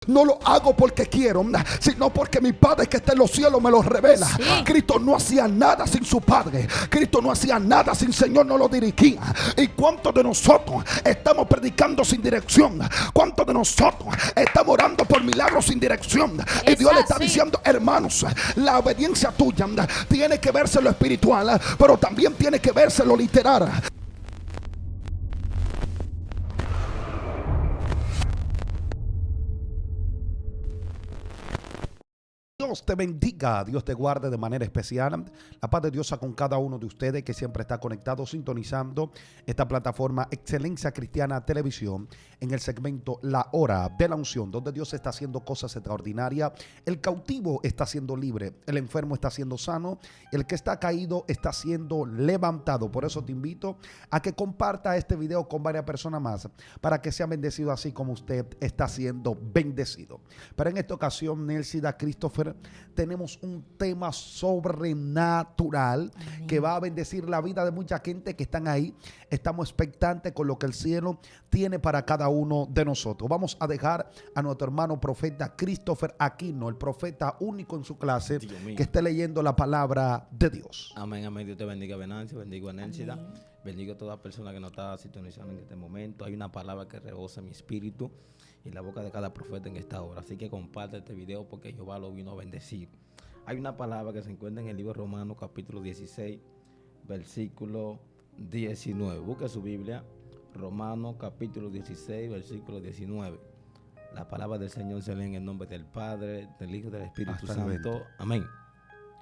no lo hago porque quiero, sino porque mi Padre que está en los cielos me lo revela. Sí. Cristo no hacía nada sin su Padre. Cristo no hacía nada sin Señor no lo dirigía. ¿Y cuántos de nosotros estamos predicando sin dirección? ¿Cuántos de nosotros estamos orando por milagros sin dirección? Y Dios le está diciendo, hermanos, la obediencia tuya tiene que verse lo espiritual, pero también tiene que verse lo literal. Dios te bendiga, Dios te guarde de manera especial. La paz de Dios con cada uno de ustedes que siempre está conectado, sintonizando esta plataforma Excelencia Cristiana Televisión en el segmento La Hora de la Unción, donde Dios está haciendo cosas extraordinarias. El cautivo está siendo libre, el enfermo está siendo sano, el que está caído está siendo levantado. Por eso te invito a que comparta este video con varias personas más, para que sea bendecido así como usted está siendo bendecido. Pero en esta ocasión, Nelsida, Christopher, tenemos un tema sobrenatural. Amén. Que va a bendecir la vida de mucha gente que están ahí. Estamos expectantes con lo que el cielo tiene para cada uno de nosotros. Vamos a dejar a nuestro hermano profeta Christopher Aquino, el profeta único en su clase, que esté leyendo la palabra de Dios. Amén, amén. Dios te bendiga, Venancio. Bendigo a Nelsida. Bendigo a toda persona que nos está sintonizando en este momento. Hay una palabra que rebosa mi espíritu y la boca de cada profeta en esta hora. Así que comparte este video porque Jehová lo vino a bendecir. Hay una palabra que se encuentra en el libro de Romanos capítulo 16, versículo 19. Busque su Biblia, Romanos capítulo 16, versículo 19. La palabra del Señor se lee en el nombre del Padre, del Hijo y del Espíritu Santo. Amén.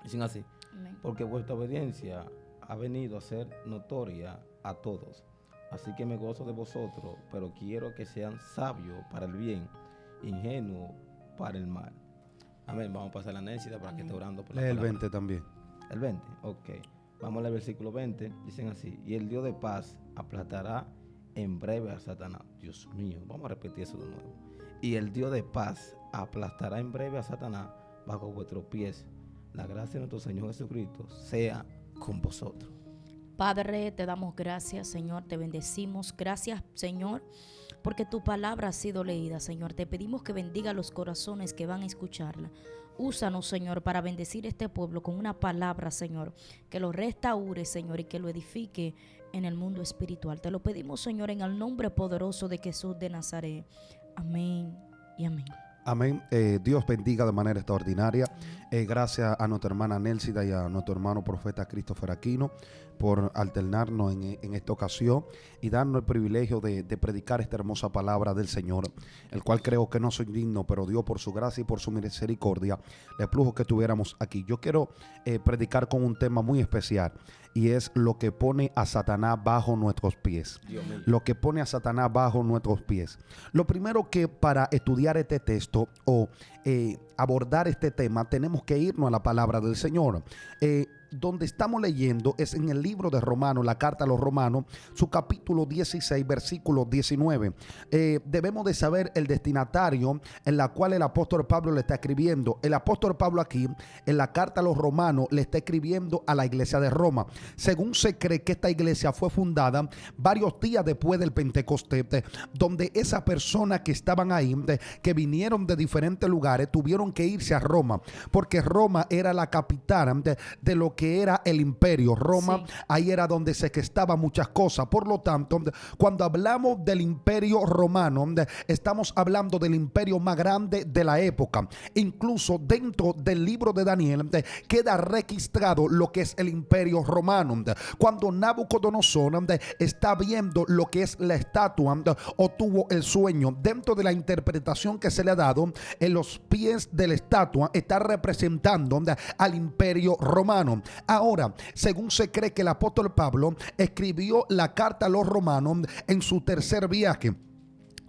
Dicen así. Amén. Porque vuestra obediencia ha venido a ser notoria a todos. Así que me gozo de vosotros, pero quiero que sean sabios para el bien, ingenuos para el mal. Amén. Vamos a pasar la necesidad para que esté orando por la palabra. El 20 también. El 20, ok. Vamos al versículo 20. Dicen así: y el Dios de paz aplastará en breve a Satanás. Dios mío, vamos a repetir eso de nuevo. Y el Dios de paz aplastará en breve a Satanás bajo vuestros pies. La gracia de nuestro Señor Jesucristo sea con vosotros. Padre, te damos gracias, Señor, te bendecimos. Gracias, Señor, porque tu palabra ha sido leída, Señor. Te pedimos que bendiga los corazones que van a escucharla. Úsanos, Señor, para bendecir este pueblo con una palabra, Señor, que lo restaure, Señor, y que lo edifique en el mundo espiritual. Te lo pedimos, Señor, en el nombre poderoso de Jesús de Nazaret. Amén y amén. Amén. Dios bendiga de manera extraordinaria. Gracias a nuestra hermana Nelsida y a nuestro hermano profeta Christopher Aquino por alternarnos en esta ocasión y darnos el privilegio de predicar esta hermosa palabra del Señor, el cual creo que no soy digno, pero Dios por su gracia y por su misericordia le plujo que estuviéramos aquí. Yo quiero predicar con un tema muy especial, y es lo que pone a Satanás bajo nuestros pies. Lo que pone a Satanás bajo nuestros pies. Lo primero que para estudiar este texto o abordar este tema tenemos que irnos a la palabra del Señor. Donde estamos leyendo es en el libro de Romanos, la carta a los Romanos, su capítulo 16, versículo 19. Debemos de saber el destinatario en la cual el apóstol Pablo le está escribiendo. El apóstol Pablo aquí, en la carta a los Romanos, le está escribiendo a la iglesia de Roma. Según se cree que esta iglesia fue fundada varios días después del Pentecostés, donde esas personas que estaban ahí, que vinieron de diferentes lugares, tuvieron que irse a Roma, porque Roma era la capital de lo que era el imperio. Roma, sí, ahí era donde se gestaban muchas cosas. Por lo tanto, cuando hablamos del imperio romano, estamos hablando del imperio más grande de la época. Incluso dentro del libro de Daniel queda registrado lo que es el imperio romano. Cuando Nabucodonosor está viendo lo que es la estatua o tuvo el sueño, dentro de la interpretación que se le ha dado, en los pies de la estatua está representando al imperio romano. Ahora, según se cree que el apóstol Pablo escribió la carta a los romanos en su tercer viaje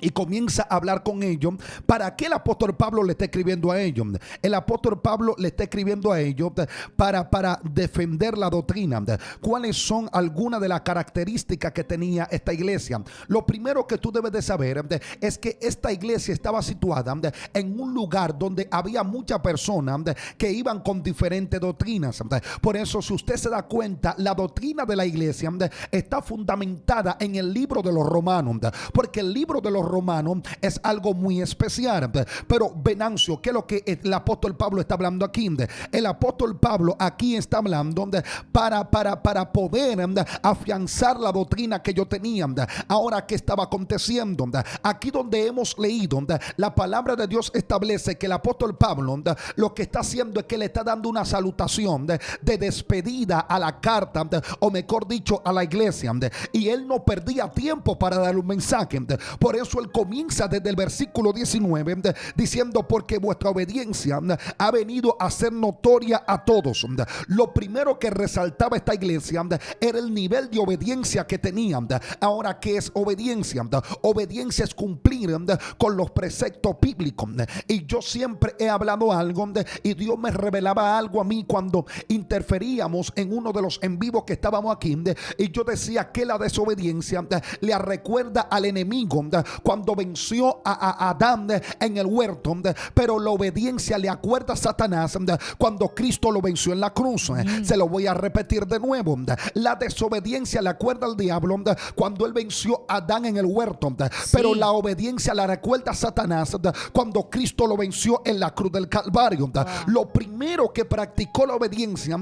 y comienza a hablar con ellos. ¿Para qué el apóstol Pablo le está escribiendo a ellos? El apóstol Pablo le está escribiendo a ellos para defender la doctrina. ¿Cuáles son algunas de las características que tenía esta iglesia? Lo primero que tú debes de saber es que esta iglesia estaba situada en un lugar donde había muchas personas que iban con diferentes doctrinas. Por eso, si usted se da cuenta, la doctrina de la iglesia está fundamentada en el libro de los Romanos, porque el libro de los romanos es algo muy especial. Pero Venancio, ¿qué es lo que el apóstol Pablo está hablando aquí? El apóstol Pablo aquí está hablando para poder afianzar la doctrina que yo tenía. Ahora, ¿qué estaba aconteciendo? Aquí donde hemos leído, la palabra de Dios establece que el apóstol Pablo lo que está haciendo es que le está dando una salutación de despedida a la carta, o mejor dicho, a la iglesia. Y él no perdía tiempo para dar un mensaje. Por eso él comienza desde el versículo 19 diciendo: porque vuestra obediencia ha venido a ser notoria a todos. Lo primero que resaltaba esta iglesia era el nivel de obediencia que tenían. Ahora, ¿qué es obediencia? Obediencia es cumplir con los preceptos bíblicos. Y yo siempre he hablado algo, y Dios me revelaba algo a mí cuando interferíamos en uno de los en vivos que estábamos aquí, y yo decía que la desobediencia le recuerda al enemigo cuando venció a Adán en el huerto, pero la obediencia le acuerda a Satanás cuando Cristo lo venció en la cruz. Se lo voy a repetir de nuevo: la desobediencia le acuerda al diablo cuando él venció a Adán en el huerto, pero la obediencia le recuerda a Satanás cuando Cristo lo venció en la cruz del Calvario. Lo primero que practicó la obediencia,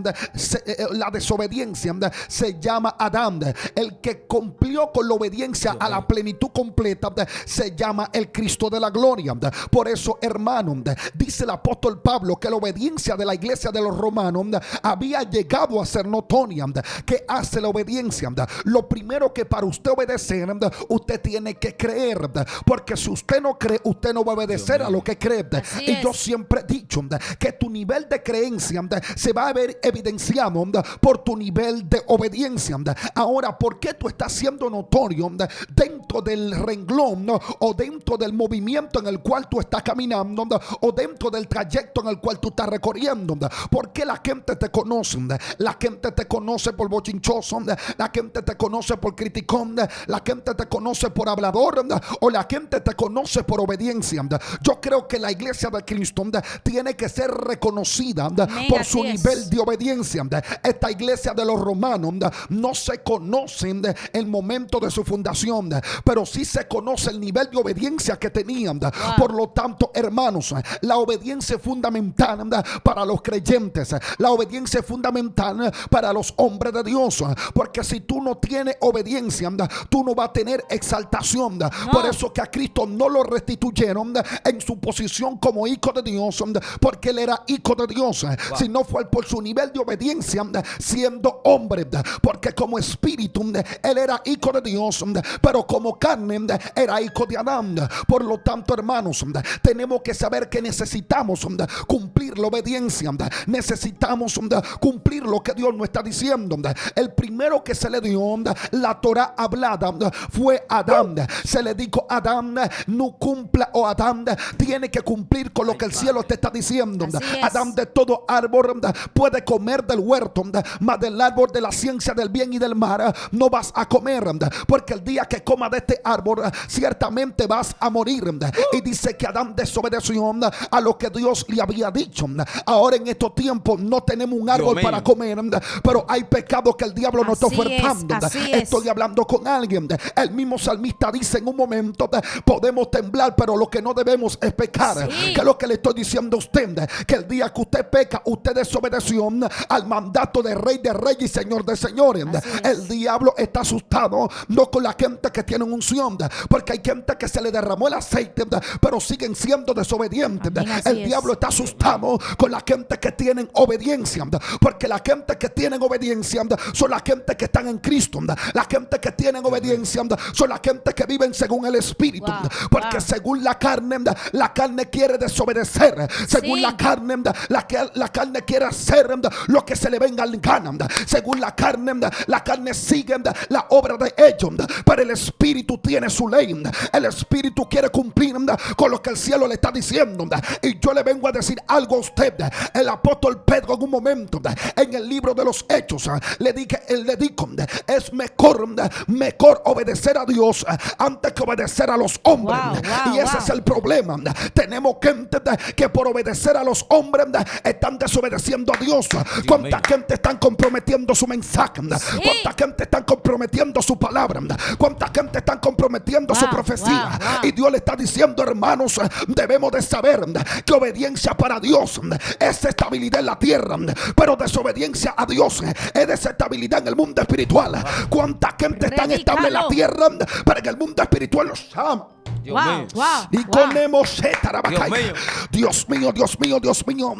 la desobediencia, se llama Adán. El que cumplió con la obediencia a la plenitud completa se llama el Cristo de la gloria. Por eso, hermano, dice el apóstol Pablo que la obediencia de la iglesia de los romanos había llegado a ser notoria. ¿Qué hace la obediencia? Lo primero, que para usted obedecer, usted tiene que creer, porque si usted no cree, usted no va a obedecer a lo que cree. Y yo siempre he dicho que tu nivel de creencia se va a ver evidenciado por tu nivel de obediencia. Ahora, ¿por qué tú estás siendo notorio dentro del renglón o dentro del movimiento en el cual tú estás caminando o dentro del trayecto en el cual tú estás recorriendo? ¿Por qué la gente te conoce? La gente te conoce por bochinchoso, la gente te conoce por criticón, la gente te conoce por hablador, o la gente te conoce por obediencia. Yo creo que la iglesia de Cristo tiene que ser reconocida por su nivel de obediencia. Esta iglesia de los romanos no se conoce en el momento de su fundación, pero sí se conoce el nivel de obediencia que tenían. Por lo tanto, hermanos, la obediencia es fundamental para los creyentes. La obediencia es fundamental para los hombres de Dios, porque si tú no tienes obediencia, tú no vas a tener exaltación. Por eso que a Cristo no lo restituyeron en su posición como hijo de Dios, porque él era hijo de Dios, sino fue por su nivel de obediencia siendo hombre, porque como espíritu él era hijo de Dios, pero como carne era hijo de Adán. Por lo tanto, hermanos, tenemos que saber que necesitamos cumplir la obediencia, necesitamos cumplir lo que Dios nos está diciendo. El primero que se le dio la Torah hablada fue Adán. Se le dijo: Adán, no cumpla, o Adán tiene que cumplir con lo que el cielo te está diciendo. Adán, de todo árbol puede comer del huerto, mas del árbol de la ciencia del bien y del mal no vas a comer, porque el día que comas de este árbol ciertamente vas a morir. Y dice que Adán desobedeció a lo que Dios le había dicho. Ahora, en estos tiempos, no tenemos un árbol para comer, pero hay pecados que el diablo nos está ofertando. Estoy hablando con alguien. El mismo salmista dice en un momento: podemos temblar, pero lo que no debemos es pecar. Que es lo que le estoy diciendo a usted, que el día que usted peca, usted desobedeció al mandato de Rey de Reyes y Señor de Señores. El diablo está asustado no con la gente que tiene unción, porque hay gente que se le derramó el aceite, pero siguen siendo desobedientes. El diablo está asustado con la gente que tienen obediencia, porque la gente que tienen obediencia son la gente que están en Cristo. La gente que tienen obediencia son la gente que viven según el Espíritu, porque según la carne quiere desobedecer. Según la carne quiere hacer lo que se le venga en gana. Según la carne sigue la obra de ellos, pero el Espíritu tiene su ley. El Espíritu quiere cumplir con lo que el cielo le está diciendo. Y yo le vengo a decir algo a usted. El apóstol Pedro, en un momento en el libro de los Hechos, le dijo: es mejor obedecer a Dios antes que obedecer a los hombres. Y ese es el problema. Tenemos que entender que por obedecer a los hombres están desobedeciendo a Dios. Cuánta gente están comprometiendo su mensaje. Cuánta gente están comprometiendo su palabra. Cuánta gente están comprometiendo su profecía. Y Dios le está diciendo, hermanos, debemos de saber que obediencia para Dios es estabilidad en la tierra, pero desobediencia a Dios es desestabilidad en el mundo espiritual. Cuánta gente está estable en la tierra, pero en el mundo espiritual los ama. Dios mío, Dios mío, Dios mío.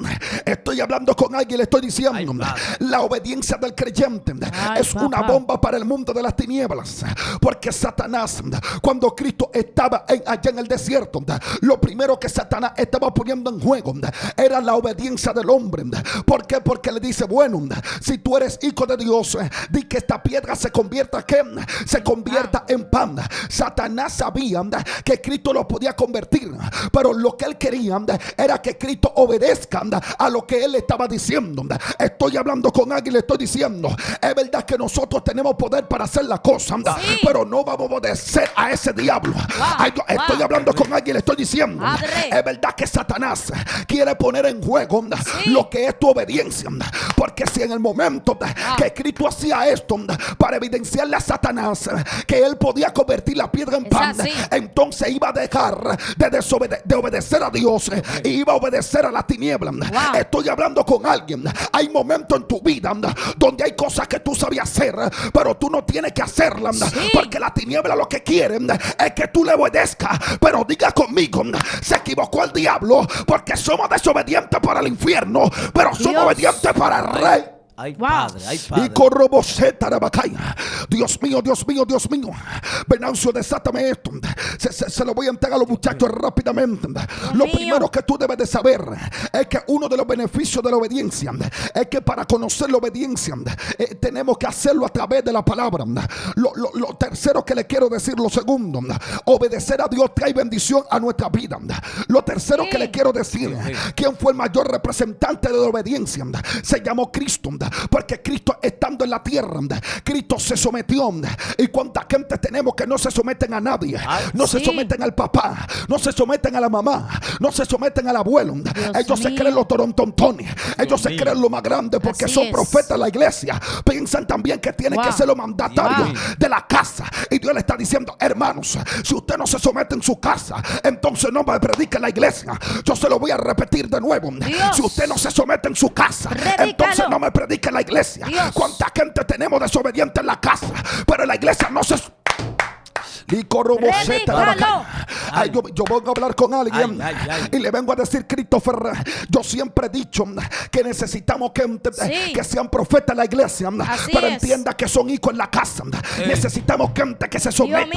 Estoy hablando con alguien, le estoy diciendo, la obediencia del creyente es una bomba para el mundo de las tinieblas. Porque Satanás, cuando Cristo estaba allá en el desierto, lo primero que Satanás estaba poniendo en juego era la obediencia del hombre. ¿Por qué? Porque le dice, bueno, si tú eres hijo de Dios, di que esta piedra se convierta en pan. Satanás sabía que Cristo lo podía convertir, pero lo que él quería era que Cristo obedezca a lo que él estaba diciendo. Estoy hablando con alguien, le estoy diciendo, es verdad que nosotros tenemos poder para hacer la cosa, pero no vamos a obedecer a ese diablo. Estoy hablando con alguien, le estoy diciendo, es verdad que Satanás quiere poner en juego lo que es tu obediencia, porque si en el momento que Cristo hacía esto para evidenciarle a Satanás que él podía convertir la piedra en pan, entonces iba a dejar de obedecer a Dios y iba a obedecer a la tiniebla. Estoy hablando con alguien. Hay momentos en tu vida donde hay cosas que tú sabías hacer, pero tú no tienes que hacerlas, porque la tiniebla lo que quiere es que tú le obedezcas. Pero diga conmigo, se equivocó el diablo, porque somos desobedientes para el infierno, pero somos obedientes para el rey. Ay, padre, ay, padre. Dios mío, Dios mío, Dios mío. Venancio, desátame esto. Se lo voy a entregar a los muchachos rápidamente. Lo primero que tú debes de saber es que uno de los beneficios de la obediencia es que para conocer la obediencia tenemos que hacerlo a través de la palabra. Lo tercero que le quiero decir, lo segundo, obedecer a Dios trae bendición a nuestra vida. Lo tercero que le quiero decir, ¿quién fue el mayor representante de la obediencia? Se llamó Cristo. Porque Cristo, estando en la tierra, Cristo se sometió. Y cuánta gente tenemos que no se someten a nadie, no se someten al papá, no se someten a la mamá, no se someten al abuelo. Ellos se creen los torontontones, ellos se creen lo más grande porque son profetas de la iglesia. Piensan también que tienen que ser los mandatarios de la casa. Y Dios le está diciendo, hermanos, si usted no se somete en su casa, entonces no me predique en la iglesia. Yo se lo voy a repetir de nuevo. Si usted no se somete en su casa, entonces no me predique en la iglesia. Cuánta gente tenemos desobediente en la casa, pero en la iglesia no se... Yo voy a hablar con alguien y le vengo a decir, Christopher, yo siempre he dicho que necesitamos gente que sean profetas en la iglesia, pero entienda que son hijos en la casa. Necesitamos gente que se sometan,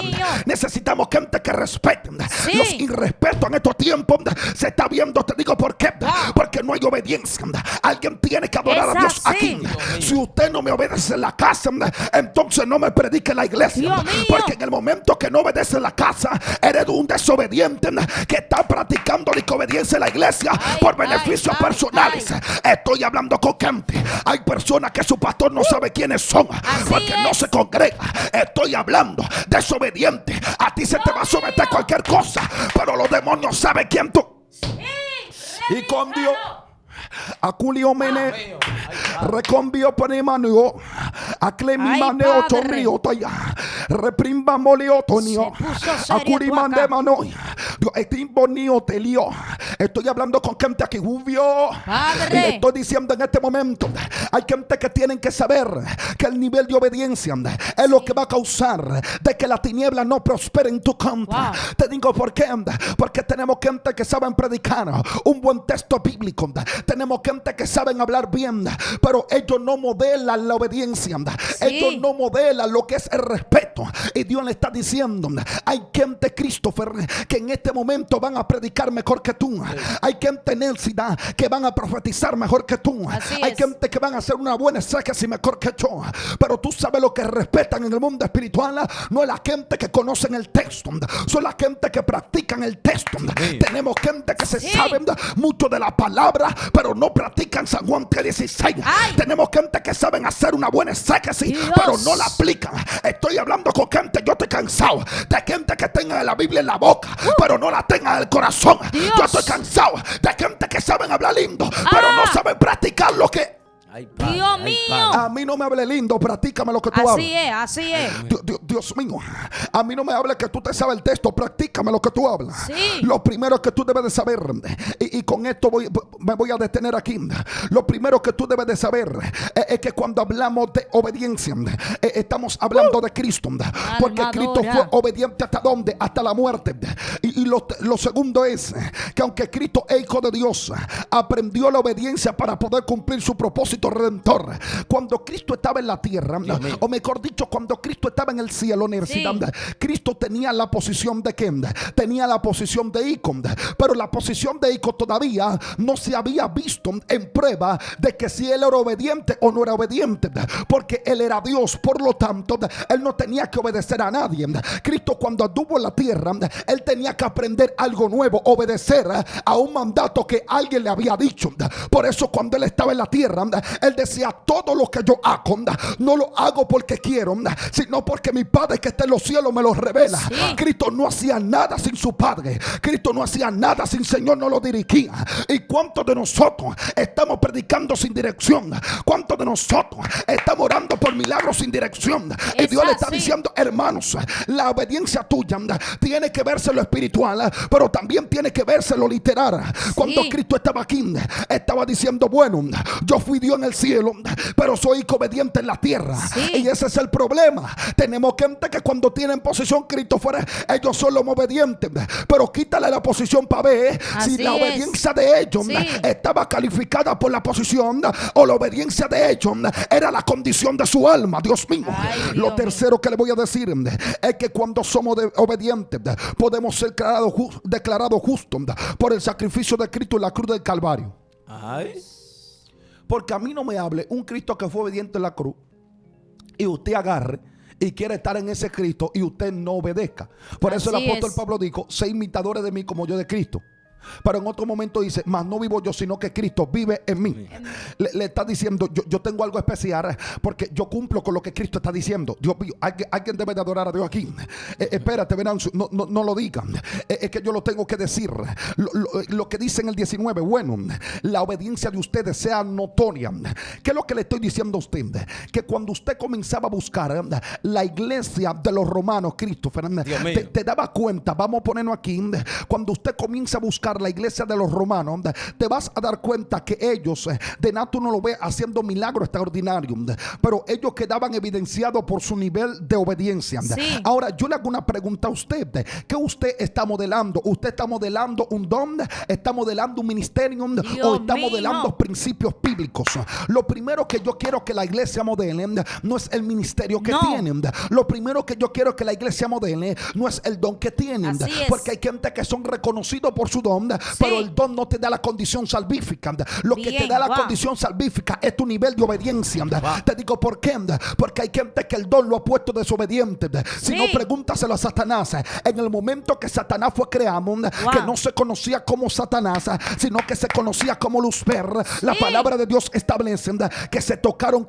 necesitamos gente que respeten. Los irrespetos en estos tiempos se está viendo. Te digo por qué, porque no hay obediencia. Alguien tiene que adorar a Dios aquí. Si usted no me obedece en la casa, entonces no me predique en la iglesia, porque en el momento que no obedece en la casa, eres un desobediente que está practicando desobediencia en la iglesia por beneficios personales. Estoy hablando con gente. Hay personas que su pastor no sabe quiénes son porque no se congrega. Estoy hablando desobediente. A ti se te va a someter cualquier cosa, pero los demonios saben quién tú. Y con Dios Aculio mene recombio panemanio aclemi maneo torrio toya reprimba molio tonio acuri mande manoy yo estimbonio telio. Estoy hablando con gente que jubio. Estoy diciendo en este momento, hay gente que tienen que saber que el nivel de obediencia es lo que va a causar de que la tiniebla no prospere en tu contra. Te digo por qué, porque tenemos gente que saben predicar un buen texto bíblico. Tenemos gente que saben hablar bien, pero ellos no modelan la obediencia. Ellos no modelan lo que es el respeto. Y Dios le está diciendo, hay gente, Christopher, que en este momento van a predicar mejor que tú. Hay gente, Nelsida, que van a profetizar mejor que tú. Hay gente que van a hacer una buena exégesis mejor que yo. Pero tú sabes lo que respetan en el mundo espiritual. No es la gente que conocen el texto, son la gente que practican el texto. Tenemos gente que se sabe mucho de la palabra, pero no practican San Juan 3:16. Tenemos gente que saben hacer una buena exégesis, pero no la aplican. Estoy hablando con gente, yo estoy cansado de gente que tenga la Biblia en la boca, pero no la tenga en el corazón. Yo estoy cansado de Ay, padre, Dios ay, mío. padre. A mí no me hable lindo, practícame lo que tú Así hablas. es, así es. Dios mío, a mí no me hable que tú te sabes el texto, practícame lo que tú hablas. Sí. Lo primero que tú debes de saber, y con esto me voy a detener aquí. Lo primero que tú debes de saber es que cuando hablamos de obediencia, estamos hablando de Cristo. Porque Cristo fue obediente hasta dónde, hasta la muerte. Y lo segundo es que aunque Cristo es hijo de Dios, aprendió la obediencia para poder cumplir su propósito redentor. Cuando Cristo estaba en la tierra, o mejor dicho, cuando Cristo estaba en el cielo, universidad, sí, Cristo tenía la posición de ¿qué? Tenía la posición de hijo, pero la posición de hijo todavía no se había visto en prueba de que si él era obediente o no era obediente, porque él era Dios, por lo tanto él no tenía que obedecer a nadie. Cristo, cuando anduvo en la tierra, él tenía que aprender algo nuevo, obedecer a un mandato que alguien le había dicho. Por eso cuando él estaba en la tierra, él decía: todo lo que yo hago, no lo hago porque quiero, sino porque mi Padre que está en los cielos me lo revela. Sí. Cristo no hacía nada sin su Padre. Cristo no hacía nada sin Señor no lo dirigía. ¿Y cuántos de nosotros estamos predicando sin dirección? ¿Cuántos de nosotros estamos orando por milagros sin dirección? Y Dios le está diciendo: hermanos, la obediencia tuya tiene que verse lo espiritual, pero también tiene que verse lo literal. Sí. Cuando Cristo estaba aquí, estaba diciendo: bueno, yo fui Dios en el cielo, pero soy obediente en la tierra. Sí. Y ese es el problema. Tenemos gente que cuando tienen posición Cristo fuera, ellos son los obedientes, pero quítale la posición para ver si la obediencia de ellos estaba calificada por la posición, o la obediencia de ellos era la condición de su alma. Dios mío. Ay, lo tercero que le voy a decir es que cuando somos obedientes podemos ser declarados justos por el sacrificio de Cristo en la cruz del Calvario. Ay. Porque a mí no me hable un Cristo que fue obediente en la cruz y usted agarre y quiere estar en ese Cristo y usted no obedezca. Por eso el apóstol Pablo dijo: sé imitadores de mí como yo de Cristo. Pero en otro momento dice: mas no vivo yo, sino que Cristo vive en mí. Le está diciendo: yo tengo algo especial porque yo cumplo con lo que Cristo está diciendo. Dios mío, alguien debe de adorar a Dios aquí. Espérate, Venancio, no lo digan. Es que yo lo tengo que decir. Lo que dice en el 19: bueno, la obediencia de ustedes sea notoria. ¿Qué es lo que le estoy diciendo a usted? Que cuando usted comenzaba a buscar la iglesia de los romanos, Cristo te daba cuenta. Vamos a ponernos aquí. Cuando usted comienza a buscar la iglesia de los romanos, te vas a dar cuenta que ellos de nada tú no lo ves haciendo milagros extraordinarios, pero ellos quedaban evidenciados por su nivel de obediencia. Sí. Ahora yo le hago una pregunta a usted: ¿qué usted está modelando? ¿Usted está modelando un don? ¿Está modelando un ministerio? Dios ¿o está modelando principios bíblicos? Lo primero que yo quiero que la iglesia modele no es el ministerio que tienen. Lo primero que yo quiero que la iglesia modele no es el don que tienen. Porque hay gente que son reconocidos por su don, pero el don no te da la condición salvífica. Lo que te da la condición salvífica es tu nivel de obediencia. Te digo por qué. Porque hay gente que el don lo ha puesto desobediente. Si no, pregúntaselo a Satanás. En el momento que Satanás fue creado, que no se conocía como Satanás, sino que se conocía como Lucifer, la palabra de Dios establece que se tocaron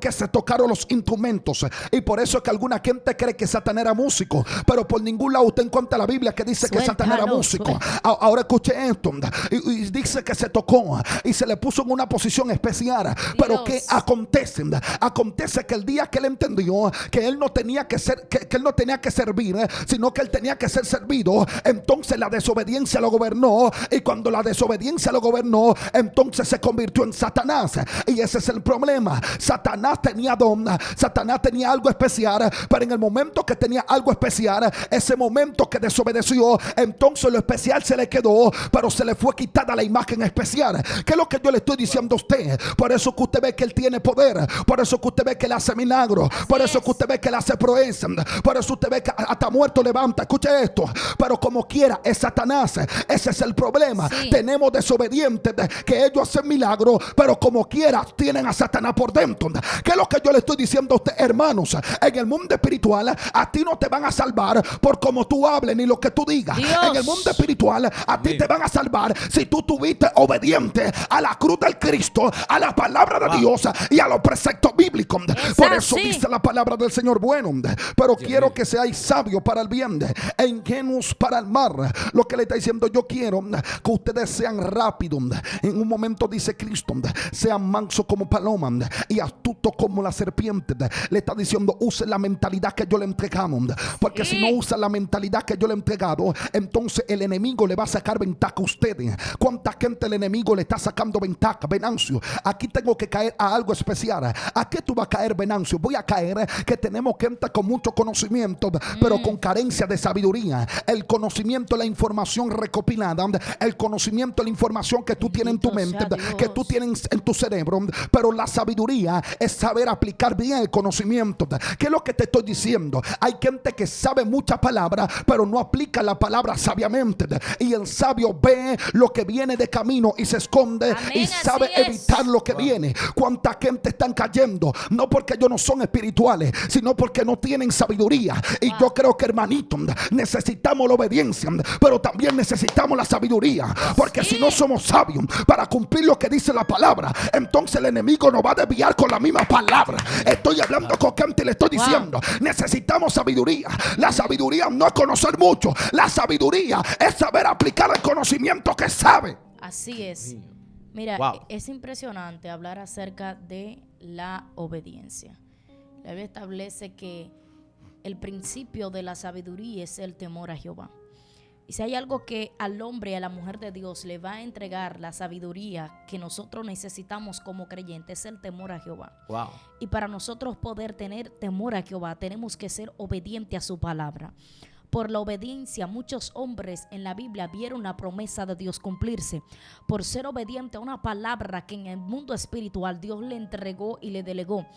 los instrumentos. Y por eso es que alguna gente cree que Satanás era músico, pero por ningún lado usted encuentra la Biblia que dice que Satanás era músico. Ahora escuche esto. Y dice que se tocó y se le puso en una posición especial. Pero ¿qué acontece? Acontece que el día que él entendió que él no tenía que ser, que él no tenía que servir, sino que él tenía que ser servido, entonces la desobediencia lo gobernó. Y cuando la desobediencia lo gobernó, entonces se convirtió en Satanás. Y ese es el problema. Satanás tenía don, Satanás tenía algo especial, pero en el momento que tenía algo especial, ese momento que desobedeció, entonces lo especial se le quedó, pero se le fue quitada la imagen especial. ¿Qué es lo que yo le estoy diciendo a usted? Por eso que usted ve que él tiene poder, por eso que usted ve que él hace milagros, por eso que usted ve que él hace proezas, por eso usted ve que hasta muerto levanta. Escuche esto: pero como quiera es Satanás. Ese es el problema. Tenemos desobedientes que ellos hacen milagros, pero como quiera tienen a Satanás por dentro. ¿Qué es lo que yo le estoy diciendo a usted, hermanos? En el mundo espiritual a ti no te van a salvar por como tú hables ni lo que tú digas. En el mundo espiritual a ti te van a salvar salvar si tú tuviste obediente a la cruz del Cristo, a la palabra de Dios y a los preceptos bíblicos. Por eso dice la palabra del Señor: bueno, pero quiero que seáis sabios para el bien e ingenuos para el mal. Lo que le está diciendo: yo quiero que ustedes sean rápidos. En un momento dice Cristo: sean mansos como palomas y astutos como la serpiente. Le está diciendo: use la mentalidad que yo le he entregado, porque si no usa la mentalidad que yo le he entregado, entonces el enemigo le va a sacar ventaja a ustedes. ¿Cuánta gente el enemigo le está sacando ventaja? Venancio, aquí tengo que caer a algo especial. ¿A qué tú vas a caer, Venancio? Voy a caer que tenemos gente con mucho conocimiento, pero con carencia de sabiduría. El conocimiento, la información recopilada, el conocimiento, la información que tú tienes en tu mente, que tú tienes en tu cerebro, pero la sabiduría es saber aplicar bien el conocimiento. ¿Qué es lo que te estoy diciendo? Hay gente que sabe muchas palabras, pero no aplica la palabra sabiamente, y el sabio ve lo que viene de camino y se esconde. Amén, y sabe evitar lo que viene. ¿Cuánta gente están cayendo? No porque ellos no son espirituales, sino porque no tienen sabiduría. Y yo creo que, hermanito, necesitamos la obediencia, pero también necesitamos la sabiduría, porque si no somos sabios para cumplir lo que dice la palabra, entonces el enemigo nos va a desviar con la misma palabra. Estoy hablando con gente y le estoy diciendo: necesitamos sabiduría. La sabiduría no es conocer mucho, la sabiduría es saber aplicar el conocimiento que sabe. Así es. Mira, es impresionante hablar acerca de la obediencia. La Biblia establece que el principio de la sabiduría es el temor a Jehová. Y si hay algo que al hombre y a la mujer de Dios le va a entregar la sabiduría que nosotros necesitamos como creyentes, es el temor a Jehová. Y para nosotros poder tener temor a Jehová, tenemos que ser obedientes a su palabra. Por la obediencia, muchos hombres en la Biblia vieron la promesa de Dios cumplirse. Por ser obediente a una palabra que en el mundo espiritual Dios le entregó y le delegó.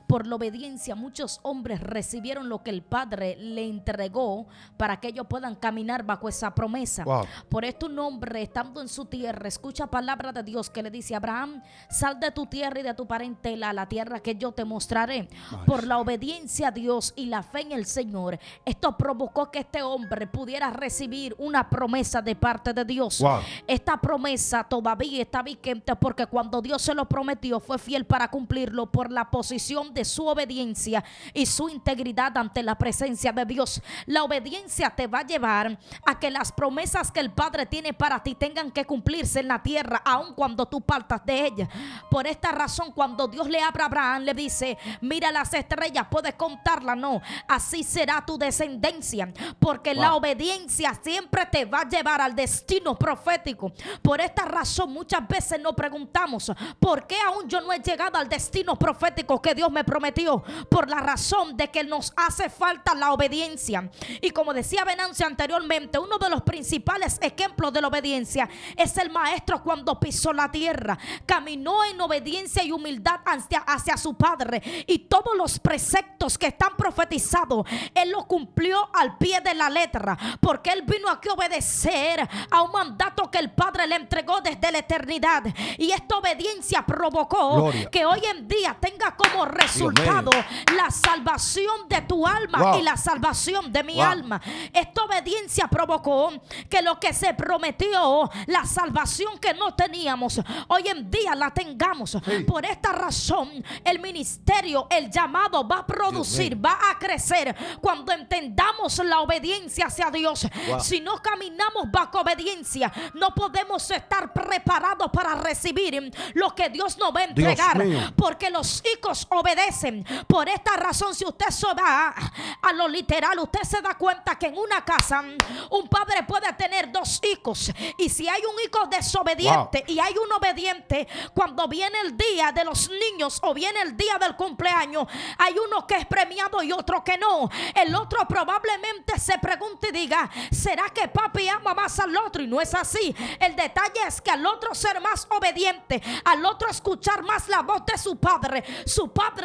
Por la obediencia, muchos hombres recibieron lo que el Padre le entregó para que ellos puedan caminar bajo esa promesa. Por esto un hombre, estando en su tierra, escucha palabra de Dios que le dice: Abraham, sal de tu tierra y de tu parentela a la tierra que yo te mostraré. Por la obediencia a Dios y la fe en el Señor, esto provocó que este hombre pudiera recibir una promesa de parte de Dios. Esta promesa todavía está vigente, porque cuando Dios se lo prometió fue fiel para cumplirlo por la posición de su obediencia y su integridad ante la presencia de Dios. La obediencia te va a llevar a que las promesas que el Padre tiene para ti tengan que cumplirse en la tierra, aun cuando tú partas de ella. Por esta razón, cuando Dios le habla a Abraham, le dice: mira las estrellas, puedes contarlas. No, así será tu descendencia. Porque la obediencia siempre te va a llevar al destino profético. Por esta razón muchas veces nos preguntamos: ¿por qué aún yo no he llegado al destino profético que Dios me prometió? Por la razón de que nos hace falta la obediencia. Y como decía Venancio anteriormente, uno de los principales ejemplos de la obediencia es el maestro cuando pisó la tierra. Caminó en obediencia y humildad hacia su padre, y todos los preceptos que están profetizados él los cumplió al pie de la letra, porque él vino aquí a obedecer a un mandato que el Padre le entregó desde la eternidad. Y esta obediencia provocó que hoy en día tenga como resultado la salvación de tu alma y la salvación de mi alma. Esta obediencia provocó que lo que se prometió, la salvación que no teníamos, hoy en día la tengamos. Por esta razón el ministerio, el llamado va a producir, va a crecer cuando entendamos la obediencia hacia Dios. Si no caminamos bajo obediencia, no podemos estar preparados para recibir lo que Dios nos va a entregar, porque los hijos obedecen. Por esta razón, si usted se va a lo literal, usted se da cuenta que en una casa un padre puede tener dos hijos, y si hay un hijo desobediente y hay un obediente, cuando viene el día de los niños o viene el día del cumpleaños, hay uno que es premiado y otro que no. El otro probablemente se pregunte y diga: ¿será que papi ama más al otro? Y no es así. El detalle es que al otro ser más obediente, al otro escuchar más la voz de su padre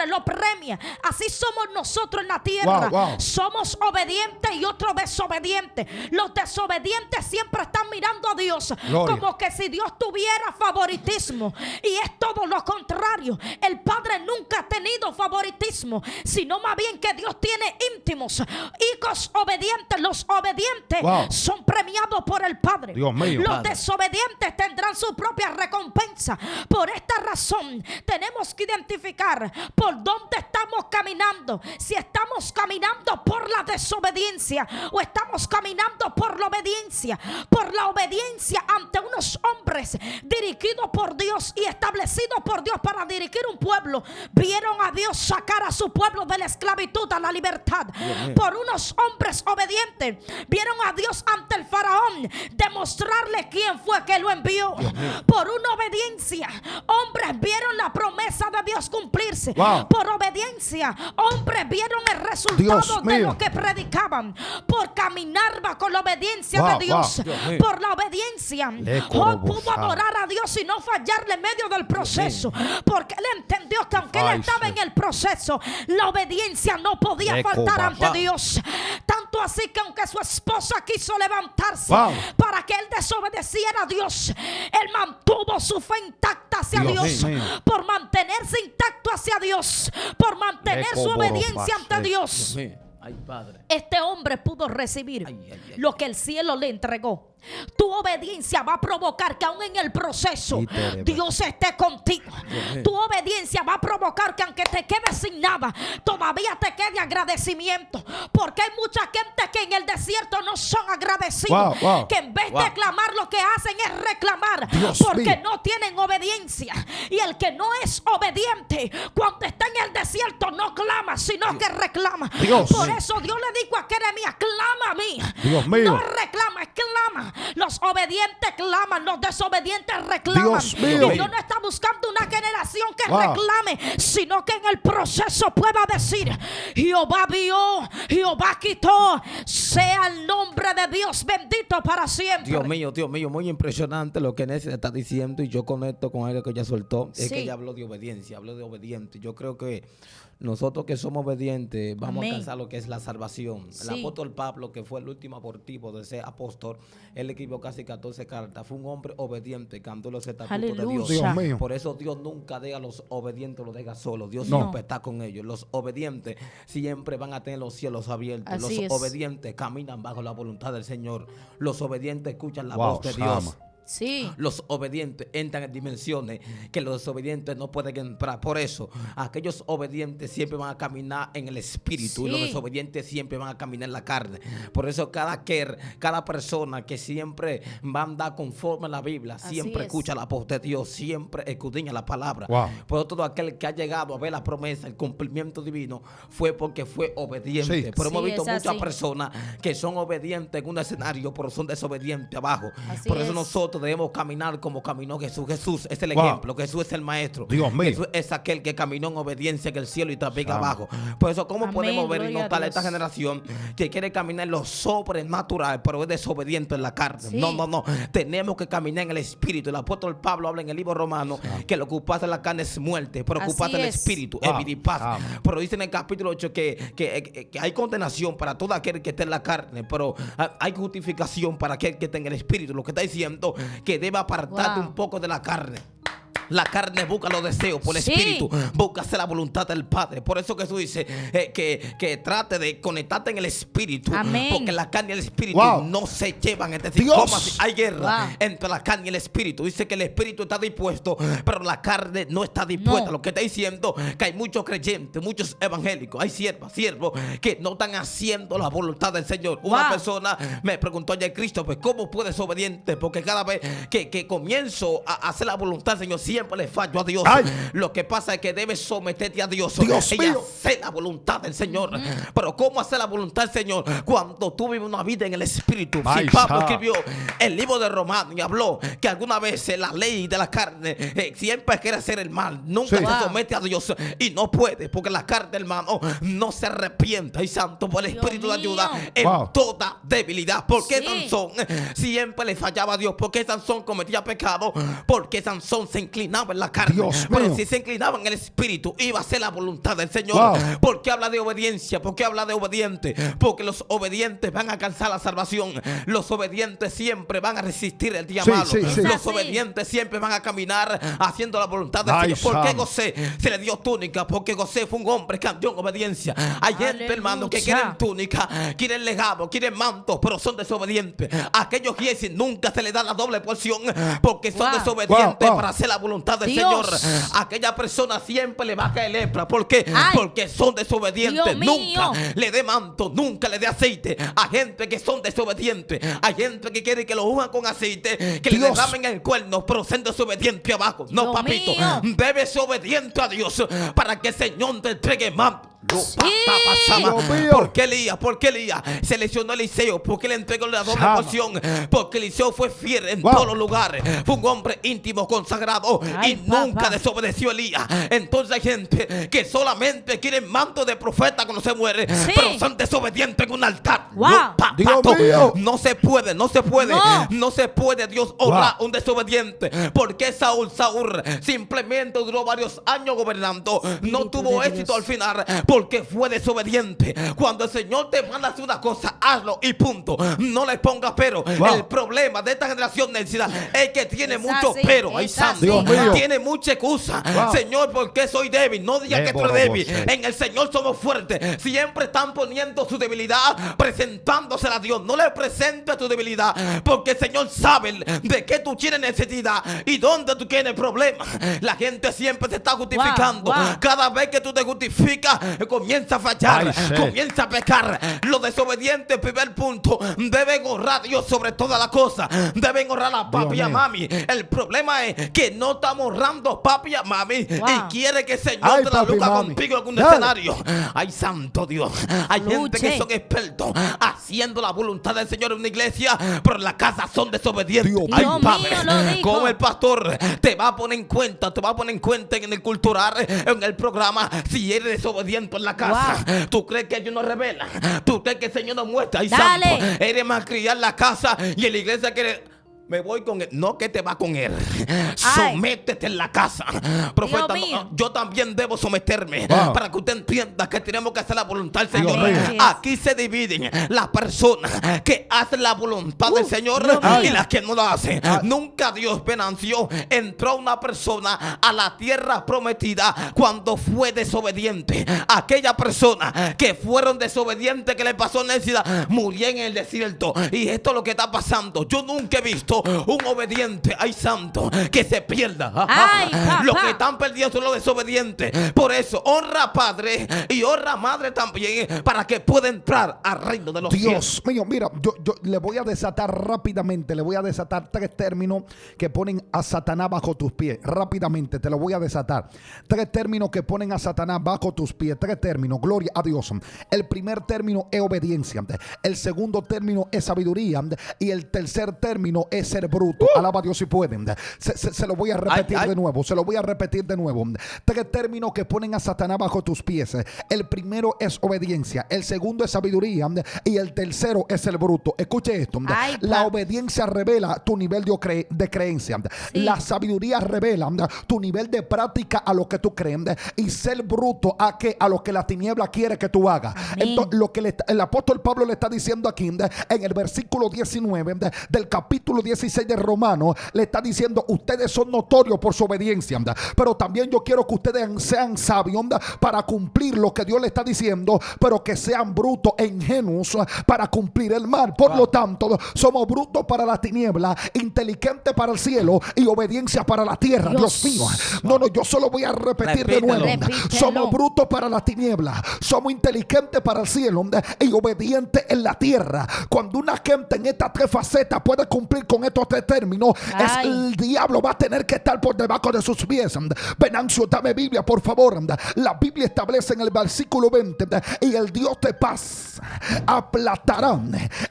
lo premia. Así somos nosotros en la tierra. Somos obedientes y otros desobedientes. Los desobedientes siempre están mirando a Dios como que si Dios tuviera favoritismo, y es todo lo contrario. El Padre nunca ha tenido favoritismo, sino más bien que Dios tiene íntimos hijos obedientes obedientes, son premiados por el Padre. Dios mío. Los Padre. desobedientes tendrán su propia recompensa. Por esta razón tenemos que identificar por dónde estamos caminando. Si estamos caminando por la desobediencia o estamos caminando por la obediencia. Por la obediencia ante unos hombres dirigidos por Dios y establecidos por Dios para dirigir un pueblo. Vieron a Dios sacar a su pueblo de la esclavitud a la libertad. Por unos hombres obedientes. Vieron a Dios ante el faraón demostrarle quién fue que lo envió. Por una obediencia, hombres vieron la promesa de Dios cumplirse. Wow. Por obediencia, hombres vieron el resultado Dios de mío. lo que predicaban. Por caminar bajo la obediencia Wow, de Dios. wow. Dios mío. Por la obediencia, Le Job pudo corobosaba. adorar a Dios y no fallarle en medio del proceso. Porque él entendió que aunque él Ay, estaba sí. en el proceso, la obediencia no podía Le faltar ante cobaba. Dios. Tanto así que aunque su esposa quiso levantarse Wow. para que él desobedeciera a Dios, él mantuvo su fe intacta hacia Dios Dios. mío. Por mantenerse intacto hacia Dios, por mantener Le su coborofase. obediencia ante Dios, Dios mío. Ay, Padre. este hombre pudo recibir Ay, ay, ay. lo que el cielo le entregó. Tu obediencia va a provocar que aún en el proceso Y te Dios esté contigo. mío. Tu obediencia va a provocar que aunque te quedes sin nada, todavía te quede agradecimiento. Porque hay mucha gente que en el desierto no son agradecidos. Wow, wow. Que en vez de clamar lo que hacen es reclamar. Dios porque mío. no tienen obediencia. Y el que no es obediente, cuando está en el desierto no clama, sino que reclama. Dios. Por eso Dios le dijo a Jeremías, clama a mí. Dios mío. No reclama, clama. Los obedientes claman, los desobedientes reclaman. Dios mío. Y Dios no está buscando una generación que Wow. reclame, sino que en el proceso pueda decir, Jehová vio, Jehová quitó, sea el nombre de Dios bendito para siempre. Dios mío, muy impresionante lo que Nessie está diciendo y yo conecto con algo que ella soltó. Es Sí. que ella habló de obediencia, habló de obediente. Yo creo que nosotros que somos obedientes vamos Amén. a alcanzar lo que es la salvación. Sí. El apóstol Pablo, que fue el último abortivo de ese apóstol, él escribió casi 14 cartas. Fue un hombre obediente, cantó los estatutos de Dios. Aleluya. Dios mío. Por eso Dios nunca deja a los obedientes, los deja solos. Dios No. siempre está con ellos. Los obedientes siempre van a tener los cielos abiertos. Así Los es. obedientes caminan bajo la voluntad del Señor. Los obedientes escuchan la Wow, voz de Dios. Sama. Sí. Los obedientes entran en dimensiones que los desobedientes no pueden entrar. Por eso, aquellos obedientes siempre van a caminar en el espíritu y los Sí. desobedientes siempre van a caminar en la carne. Por eso cada persona que siempre va a andar conforme a la Biblia, Así siempre es. escucha la voz de Dios, siempre escudriña la palabra. Wow. Por eso todo aquel que ha llegado a ver la promesa, el cumplimiento divino, fue porque fue obediente. Sí. Pero hemos Sí, visto es muchas así. personas que son obedientes en un escenario, pero son desobedientes abajo. Así Por eso es. nosotros debemos caminar como caminó Jesús. Jesús es el Wow. ejemplo. Jesús es el maestro. Dios mío. Jesús es aquel que caminó en obediencia en el cielo y también Sama. abajo. Por eso, ¿cómo Amén, podemos ver y gloria a notar a Dios. esta generación que quiere caminar en lo sobrenatural, pero es desobediente en la carne? Sí. No. Tenemos que caminar en el espíritu. El apóstol Pablo habla en el libro romano que lo que ocuparse de la carne es muerte, pero Así ocuparse del es. espíritu Wow. es vida y paz. Sama. Pero dice en el capítulo 8 que hay condenación para todo aquel que esté en la carne, pero hay justificación para aquel que esté en el espíritu. Lo que está diciendo que debe apartarte Wow. un poco de la carne. La carne busca los deseos, por el Sí. espíritu busca hacer la voluntad del Padre. Por eso Jesús dice que trate de conectarte en el espíritu. Amén. Porque la carne y el espíritu Wow. no se llevan. Es decir, Dios. ¿cómo así? Hay guerra Wow. entre la carne y el espíritu. Dice que el espíritu está dispuesto, pero la carne no está dispuesta. No. Lo que está diciendo que hay muchos creyentes, muchos evangélicos, hay siervos que no están haciendo la voluntad del Señor. Una Wow. persona me preguntó ayer, Cristo, pues ¿cómo puedes ser obediente? Porque cada vez que comienzo a hacer la voluntad del Señor, siempre le fallo a Dios. Ay. Lo que pasa es que debes someterte a Dios. Dios y mío. hacer la voluntad del Señor. Pero ¿cómo hacer la voluntad del Señor? Cuando tú vives una vida en el Espíritu. Ay, Si Pablo sa. escribió el libro de Romanos y habló que alguna vez la ley de la carne siempre quiere hacer el mal. Nunca Sí. se Wow. somete a Dios y no puede, porque la carne, hermano, no se arrepiente. Y santo, por el Dios Espíritu de mío. ayuda en Wow. toda debilidad. ¿Por qué Sí. Sansón siempre le fallaba a Dios? ¿Por qué Sansón cometía pecado? Porque Sansón se inclinaba inclinaba en la carne, Dios pero mío. si se inclinaba en el espíritu, iba a hacer la voluntad del Señor. Wow. ¿Por qué habla de obediencia? ¿Por qué habla de obediente? Porque los obedientes van a alcanzar la salvación. Los obedientes siempre van a resistir el día Sí, malo. sí, sí. Los Es así. obedientes siempre van a caminar haciendo la voluntad del Ay, Señor. ¿Por qué santo. José se le dio túnica? Porque José fue un hombre que andó en obediencia. Hay gente, Aleluya. hermano, que quieren túnica, quieren legado, quieren manto, pero son desobedientes. A aquellos que nunca se les da la doble porción porque son Wow. desobedientes Wow. para hacer la voluntad del Dios. Señor. A aquella persona siempre le va a caer lepra. ¿Por qué? Ay. Porque son desobedientes. Dios mío. Nunca le dé manto, nunca le dé aceite a gente que son desobedientes. Hay gente que quiere que lo unjan con aceite, que le Dios. derramen el cuerno, pero son desobedientes abajo. No, Dios papito, mío. debes ser obediente a Dios para que el Señor te entregue manto. Dios mío. ¿Por qué Elías? ¿Por qué Elías seleccionó a Eliseo? ¿Por qué le entregó la doble Chama. porción? Porque Eliseo fue fiel en Wow. todos los lugares. Fue un hombre íntimo, consagrado, Ay, y nunca papá. desobedeció a Elías. Entonces hay gente que solamente quiere manto de profeta cuando se muere, Sí. pero son desobedientes en un altar. Wow. No, Dios pato, mío. no se puede, no se puede. No. No se puede Dios honrar Wow. un desobediente. Porque Saúl simplemente duró varios años gobernando. No Espíritu tuvo de éxito Dios. al final porque fue desobediente. Cuando el Señor te manda a hacer una cosa, hazlo y punto. No le pongas pero. Wow. El problema de esta generación necesidad es que tiene Es mucho así, pero. Ay, es santo. así. Dios mío. Tiene mucha excusa. Wow. Señor, ¿por qué soy débil? No digas que tú eres Débora, débil. vos, En el Señor somos fuertes. Siempre están poniendo su debilidad, presentándosela a Dios. No le presentes tu debilidad, porque el Señor sabe de qué tú tienes necesidad y dónde tú tienes problemas. La gente siempre se está justificando. Wow, wow. Cada vez que tú te justificas, comienza a fallar, Ay, sí. comienza a pecar. Los desobedientes, primer punto, deben honrar a Dios sobre todas las cosas. Deben honrar a papi y a mío. mami. El problema es que no estamos honrando a papi y a mami, Wow. y quiere que el Señor Ay, te la papi y luca mami. contigo en algún Dale. escenario. Ay, santo Dios. Hay gente que Luche. son expertos haciendo la voluntad del Señor en una iglesia, pero en la casa son desobedientes. Dios Ay, mío. padre, Dios mío, lo dijo. como el pastor te va a poner en cuenta, te va a poner en cuenta en el cultural, en el programa, si eres desobediente en la casa. ¿Tú crees que ellos no revelan? ¿Tú crees que el Señor nos muestra? Ay, Dale. santo, eres malcriado en la casa y en la iglesia quiere... Me voy con él. No que te va con él. Sométete en la casa. Profeta, Dios mío. yo también debo someterme Wow. para que usted entienda que tenemos que hacer la voluntad del Dios Señor. mío. Aquí se dividen las personas que hacen la voluntad del Señor Dios y mío. las que no la hacen. Ah. Nunca Dios venanció. Entró una persona a la tierra prometida cuando fue desobediente. Aquella persona que fueron desobedientes, que le pasó necesidad, murió en el desierto. Y esto es lo que está pasando. Yo nunca he visto un obediente, ay santo, que se pierda. Ay, papá. Los que están perdidos son los desobedientes. Por eso, honra a padre y honra a madre también, para que pueda entrar al reino de los cielos. Dios mío, mira, yo le voy a desatar rápidamente, le voy a desatar 3 términos que ponen a Satanás bajo tus pies. Rápidamente, te lo voy a desatar. 3 términos que ponen a Satanás bajo tus pies. 3 términos, gloria a Dios. El primer término es obediencia. El segundo término es sabiduría. Y el tercer término es ser bruto. Alaba a Dios si pueden. Se lo voy a repetir Ay. de nuevo. Se lo voy a repetir de nuevo. 3 términos que ponen a Satanás bajo tus pies. El primero es obediencia. El segundo es sabiduría. Y el tercero es el bruto. Escuche esto. Ay, La pa. obediencia revela tu nivel de creencia. Sí. La sabiduría revela tu nivel de práctica a lo que tú crees. Y ser bruto a lo que la tiniebla quiere que tú hagas. Amén. Entonces, lo que el apóstol Pablo le está diciendo aquí en el versículo 19 del capítulo 16 de Romanos, le está diciendo: ustedes son notorios por su obediencia, pero también yo quiero que ustedes sean sabios para cumplir lo que Dios le está diciendo, pero que sean brutos e ingenuos para cumplir el mal. Por lo tanto, somos brutos para la tiniebla, inteligentes para el cielo y obediencia para la tierra. Dios mío. No, yo solo voy a repetir de Repítelo. nuevo. Repítelo. Somos brutos para la tiniebla, somos inteligentes para el cielo y obedientes en la tierra. Cuando una gente en estas 3 facetas puede cumplir con estos 3 términos, Ay. el diablo va a tener que estar por debajo de sus pies. Venancio, dame Biblia, por favor. La Biblia establece en el versículo 20: y el Dios de paz aplastará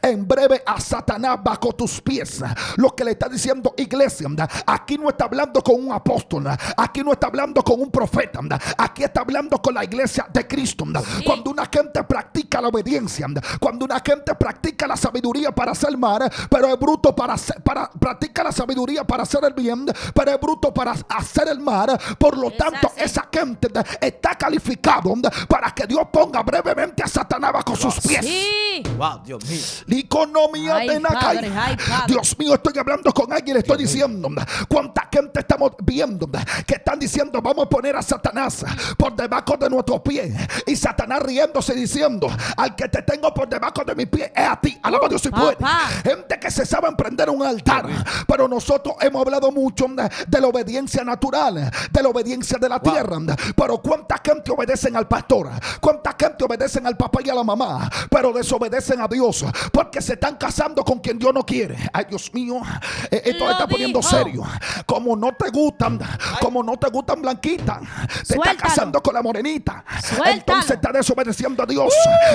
en breve a Satanás bajo tus pies. Lo que le está diciendo, iglesia, aquí no está hablando con un apóstol, aquí no está hablando con un profeta, aquí está hablando con la iglesia de Cristo. Cuando una gente practica la obediencia, cuando una gente practica la sabiduría para hacer mal, pero es bruto para practica la sabiduría para hacer el bien, pero es bruto para hacer el mal. Por lo tanto, esa gente está calificado para que Dios ponga brevemente a Satanás bajo sus pies. Sí. Wow, Dios mío. La economía Ay, de Nakai. Padre, ay, Padre. Dios mío, estoy hablando con alguien, le estoy diciendo cuánta gente estamos viendo que están diciendo vamos a poner a Satanás por debajo de nuestros pies, y Satanás riéndose diciendo al que te tengo por debajo de mis pies es a ti. Alaba a Dios si puede. Gente que se sabe emprender un altar, pero nosotros hemos hablado mucho de la obediencia natural, de la obediencia de la tierra, pero cuánta gente obedecen al pastor, cuánta gente obedecen al papá y a la mamá, pero desobedecen a Dios porque se están casando con quien Dios no quiere. Ay, Dios mío, esto está poniendo serio. Como no te gustan blanquitas, te está casando con la morenita. Entonces está desobedeciendo a Dios.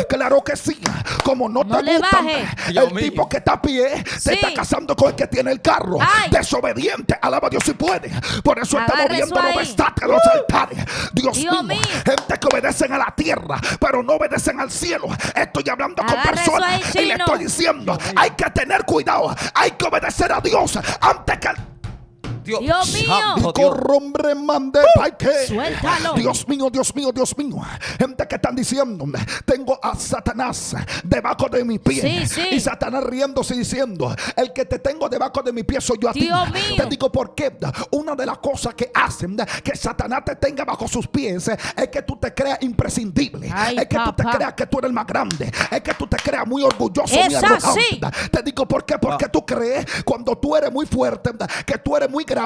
Claro que sí. Como no te gustan el tipo que está a pie, te está casando con el que tiene el carro. Desobediente. Alaba a Dios si puede. Por eso estamos viendo los destaques de los altares. Dios mío, gente que obedecen a la tierra, pero no obedecen al cielo. Estoy hablando con personas y le estoy diciendo, hay que tener cuidado, hay que obedecer a Dios antes que Dios mío. Suéltalo. Dios mío, Dios mío, Dios mío. Gente que están diciendo, tengo a Satanás debajo de mi pie. Y Satanás riéndose diciendo, el que te tengo debajo de mi pie soy yo a ti. Te digo por qué. Una de las cosas que hacen que Satanás te tenga bajo sus pies es que tú te creas imprescindible. Es que tú te creas que tú eres el más grande. Es que tú te creas muy orgulloso, muy arrogante. Te digo por qué. Porque tú crees cuando tú eres muy fuerte, que tú eres muy grande,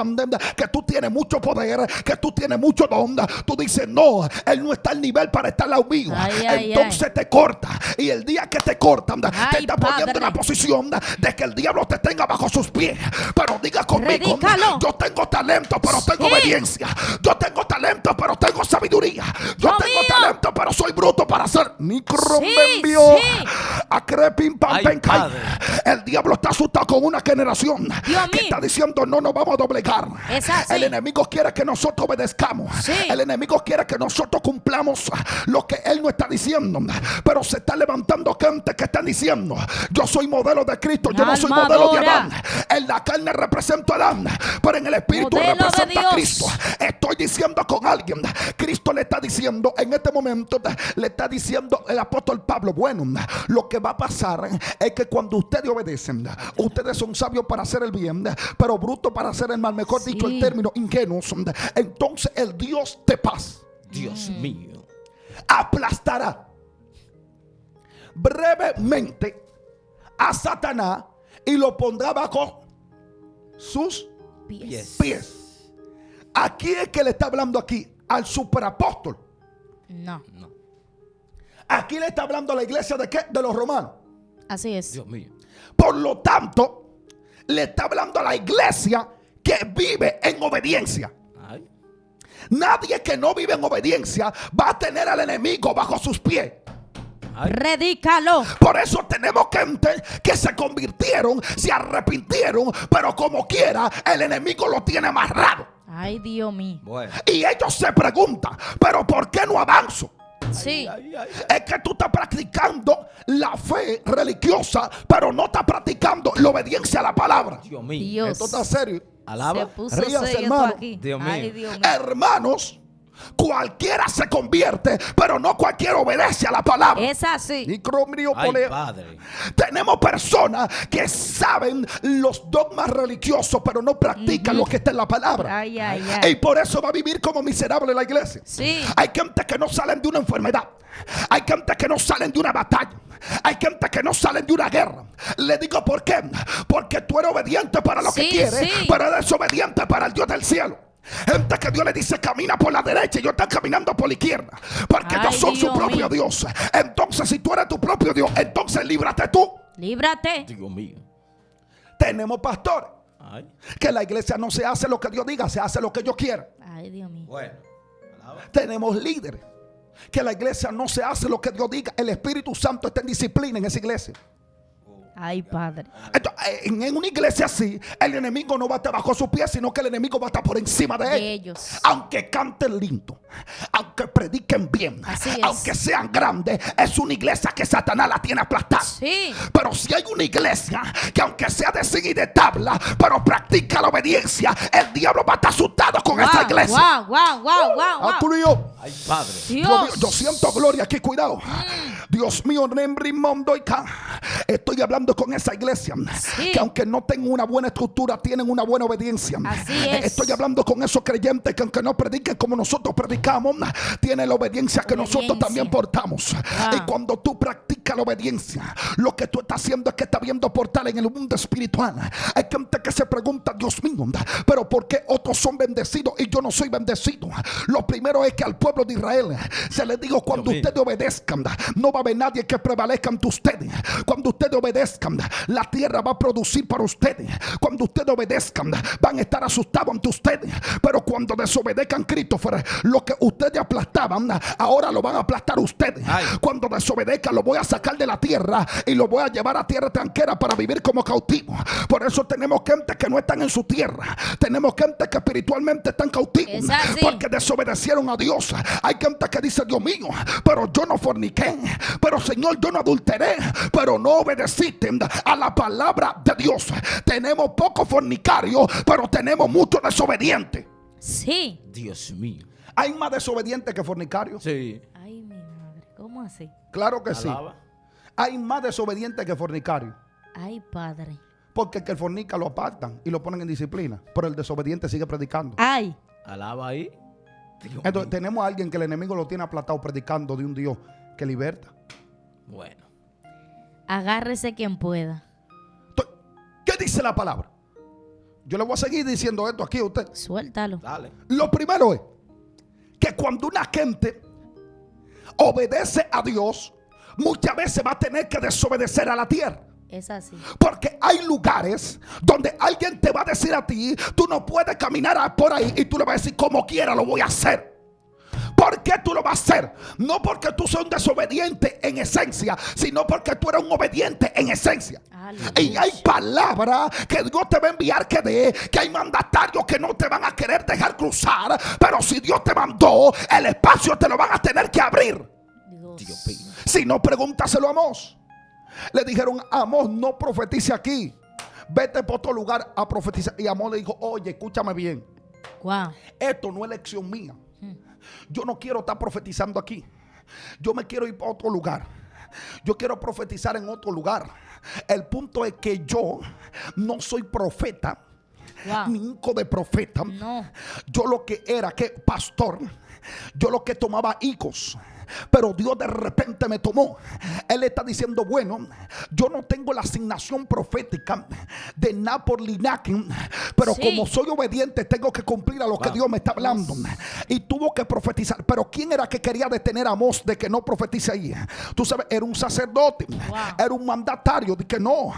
que tú tienes mucho poder, que tú tienes mucho don. Tú dices, no, él no está al nivel para estar al lado mío. Entonces te corta, y el día que te cortan te está poniendo en la posición de que el diablo te tenga bajo sus pies. Pero diga conmigo, yo tengo talento pero tengo obediencia. Yo tengo talento pero tengo sabiduría. Yo tengo talento pero soy bruto para hacer el diablo está asustado con una generación que está diciendo no nos vamos a doblegar. El enemigo quiere que nosotros obedezcamos. El enemigo quiere que nosotros cumplamos lo que él no está diciendo. Pero se está levantando gente que están diciendo, yo soy modelo de Cristo, yo no soy modelo de Adán. En la carne represento a Adán, pero en el espíritu represento a Cristo. Estoy diciendo con alguien, Cristo le está diciendo en este momento, le está diciendo el apóstol Pablo, bueno, lo que va a pasar es que cuando ustedes obedecen, ustedes son sabios para hacer el bien, pero brutos para hacer el mal. Mejor dicho el término, ingenuos. Entonces el Dios de paz, Dios mío, aplastará brevemente a Satanás y lo pondrá bajo sus pies. Aquí es que le está hablando aquí al superapóstol. No. Aquí le está hablando a la iglesia de qué? De los romanos. Así es. Dios mío. Por lo tanto, le está hablando a la iglesia que vive en obediencia. Nadie que no vive en obediencia va a tener al enemigo bajo sus pies. Predícalo. Por eso tenemos gente que se convirtieron, se arrepintieron, pero como quiera el enemigo lo tiene amarrado. Ay, Dios mío. Bueno. Y ellos se preguntan, pero ¿por qué no avanzo? Sí. Es que tú estás practicando la fe religiosa, pero no estás practicando la obediencia a la palabra. Dios mío. Dios. Esto está serio. Alaba. Se puso Ríase, serio hermano. esto aquí. Dios mío. Ay, Dios mío. Hermanos, cualquiera se convierte, pero no cualquiera obedece a la palabra. Es así. Ay, Padre. Tenemos personas que saben los dogmas religiosos, pero no practican lo que está en la palabra. Y por eso va a vivir como miserable la iglesia. Sí. Hay gente que no salen de una enfermedad. Hay gente que no salen de una batalla. Hay gente que no salen de una guerra. Le digo por qué. Porque tú eres obediente para lo que quieres, pero eres desobediente para el Dios del cielo. Gente que Dios le dice camina por la derecha y ellos están caminando por la izquierda, porque ellos son su propio Dios. Entonces si tú eres tu propio Dios, entonces líbrate tú. Líbrate. Dios mío. Tenemos pastores que la iglesia no se hace lo que Dios diga, se hace lo que Dios quiera. Ay, Dios mío. Bueno. Tenemos líderes que la iglesia no se hace lo que Dios diga. El Espíritu Santo está en disciplina en esa iglesia. Ay, Padre. Entonces, en una iglesia así, el enemigo no va a estar bajo sus pies, sino que el enemigo va a estar por encima de ellos. Aunque canten lindo, aunque prediquen bien, aunque sean grandes, es una iglesia que Satanás la tiene aplastada. Sí. Pero si hay una iglesia que aunque sea de silla y de tabla, pero practica la obediencia, el diablo va a estar asustado con esa iglesia. Wow. Ay, Padre. Dios. Yo siento gloria aquí, cuidado. Dios mío, estoy hablando con esa iglesia que aunque no tengan una buena estructura, tienen una buena obediencia. Así es. Estoy hablando con esos creyentes que aunque no prediquen como nosotros predicamos, tienen la obediencia que nosotros también portamos. Y cuando tú practicas la obediencia, lo que tú estás haciendo es que estás viendo portal en el mundo espiritual. Hay gente que se pregunta, Dios mío, pero ¿por qué otros son bendecidos y yo no soy bendecido? Lo primero es que al pueblo de Israel se les dijo, cuando ustedes obedezcan, no va a haber nadie que prevalezca ante ustedes. Cuando ustedes obedezcan, la tierra va a producir para ustedes. Cuando ustedes obedezcan, van a estar asustados ante ustedes. Pero cuando desobedezcan, Christopher, lo que ustedes aplastaban, ahora lo van a aplastar ustedes. Cuando desobedezcan, lo voy a sacar de la tierra y lo voy a llevar a tierra tranquera para vivir como cautivos. Por eso tenemos gente que no están en su tierra. Tenemos gente que espiritualmente están cautivos porque desobedecieron a Dios. Hay gente que dice, Dios mío, pero yo no forniqué, pero Señor, yo no adulteré, pero no obedeciste a la palabra de Dios. Tenemos pocos fornicarios, pero tenemos muchos desobedientes. Sí. Dios mío. ¿Hay más desobedientes que fornicarios? Sí. Ay, mi madre, ¿cómo así? Claro que Alaba. sí. Hay más desobedientes que fornicarios. Ay, Padre. Porque el que fornica lo apartan y lo ponen en disciplina, pero el desobediente sigue predicando. Ay. Alaba ahí. Entonces tenemos a alguien que el enemigo lo tiene aplastado predicando de un Dios que liberta. Bueno. Agárrese quien pueda. Entonces, ¿qué dice la palabra? Yo le voy a seguir diciendo esto aquí a usted. Suéltalo. Dale. Lo primero es que cuando una gente obedece a Dios, muchas veces va a tener que desobedecer a la tierra. Es así. Porque hay lugares donde alguien te va a decir a ti, tú no puedes caminar por ahí, y tú le vas a decir, como quiera lo voy a hacer. ¿Por qué tú lo vas a hacer? No porque tú seas un desobediente en esencia, sino porque tú eres un obediente en esencia. Y hay palabras que Dios te va a enviar que hay mandatarios que no te van a querer dejar cruzar, pero si Dios te mandó, el espacio te lo van a tener que abrir. Dios mío. Si no, pregúntaselo a Amós. Le dijeron, Amós, no profetice aquí, vete por otro lugar a profetizar. Y Amós le dijo, oye, escúchame bien. Wow. Esto no es elección mía. Yo no quiero estar profetizando aquí. Yo me quiero ir para otro lugar. Yo quiero profetizar en otro lugar. El punto es que yo no soy profeta, ni hijo de profeta. No. Yo lo que era, que pastor, yo lo que tomaba hijos. Pero Dios de repente me tomó. Él está diciendo, bueno, yo no tengo la asignación profética de nada por linaje, pero como soy obediente tengo que cumplir a lo que Dios me está hablando. Y tuvo que profetizar. Pero ¿quién era que quería detener a Amós de que no profetice ahí? Tú sabes, era un sacerdote, era un mandatario de que no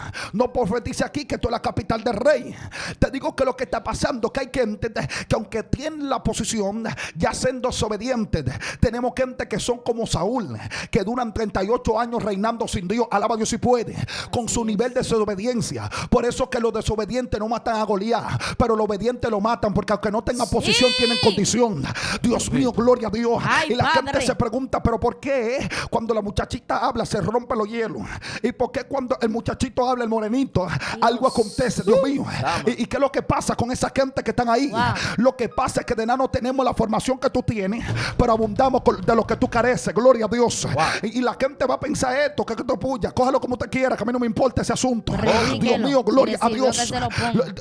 profetice aquí, que esto es la capital del rey. Te digo que lo que está pasando, que hay gente que aunque tienen la posición, ya siendo desobedientes, tenemos gente que son como Saúl, que duran 38 años reinando sin Dios. Alaba a Dios si puede, con su nivel de desobediencia. Por eso que los desobedientes no matan a Goliat, pero los obedientes lo matan, porque aunque no tengan posición, tienen condición. Dios mío, gloria a Dios. Ay, y la Padre. gente se pregunta, pero ¿por qué cuando la muchachita habla se rompe los hielos? ¿Y por qué cuando el muchachito habla, el morenito, algo acontece? Dios mío. ¿Y qué es lo que pasa con esa gente que están ahí? Lo que pasa es que de nada no tenemos la formación que tú tienes, pero abundamos de lo que tú careces. Gloria a Dios. Y la gente va a pensar esto, que esto puya, cójalo como usted quiera, que a mí no me importa ese asunto. Dios mío, gloria a Dios.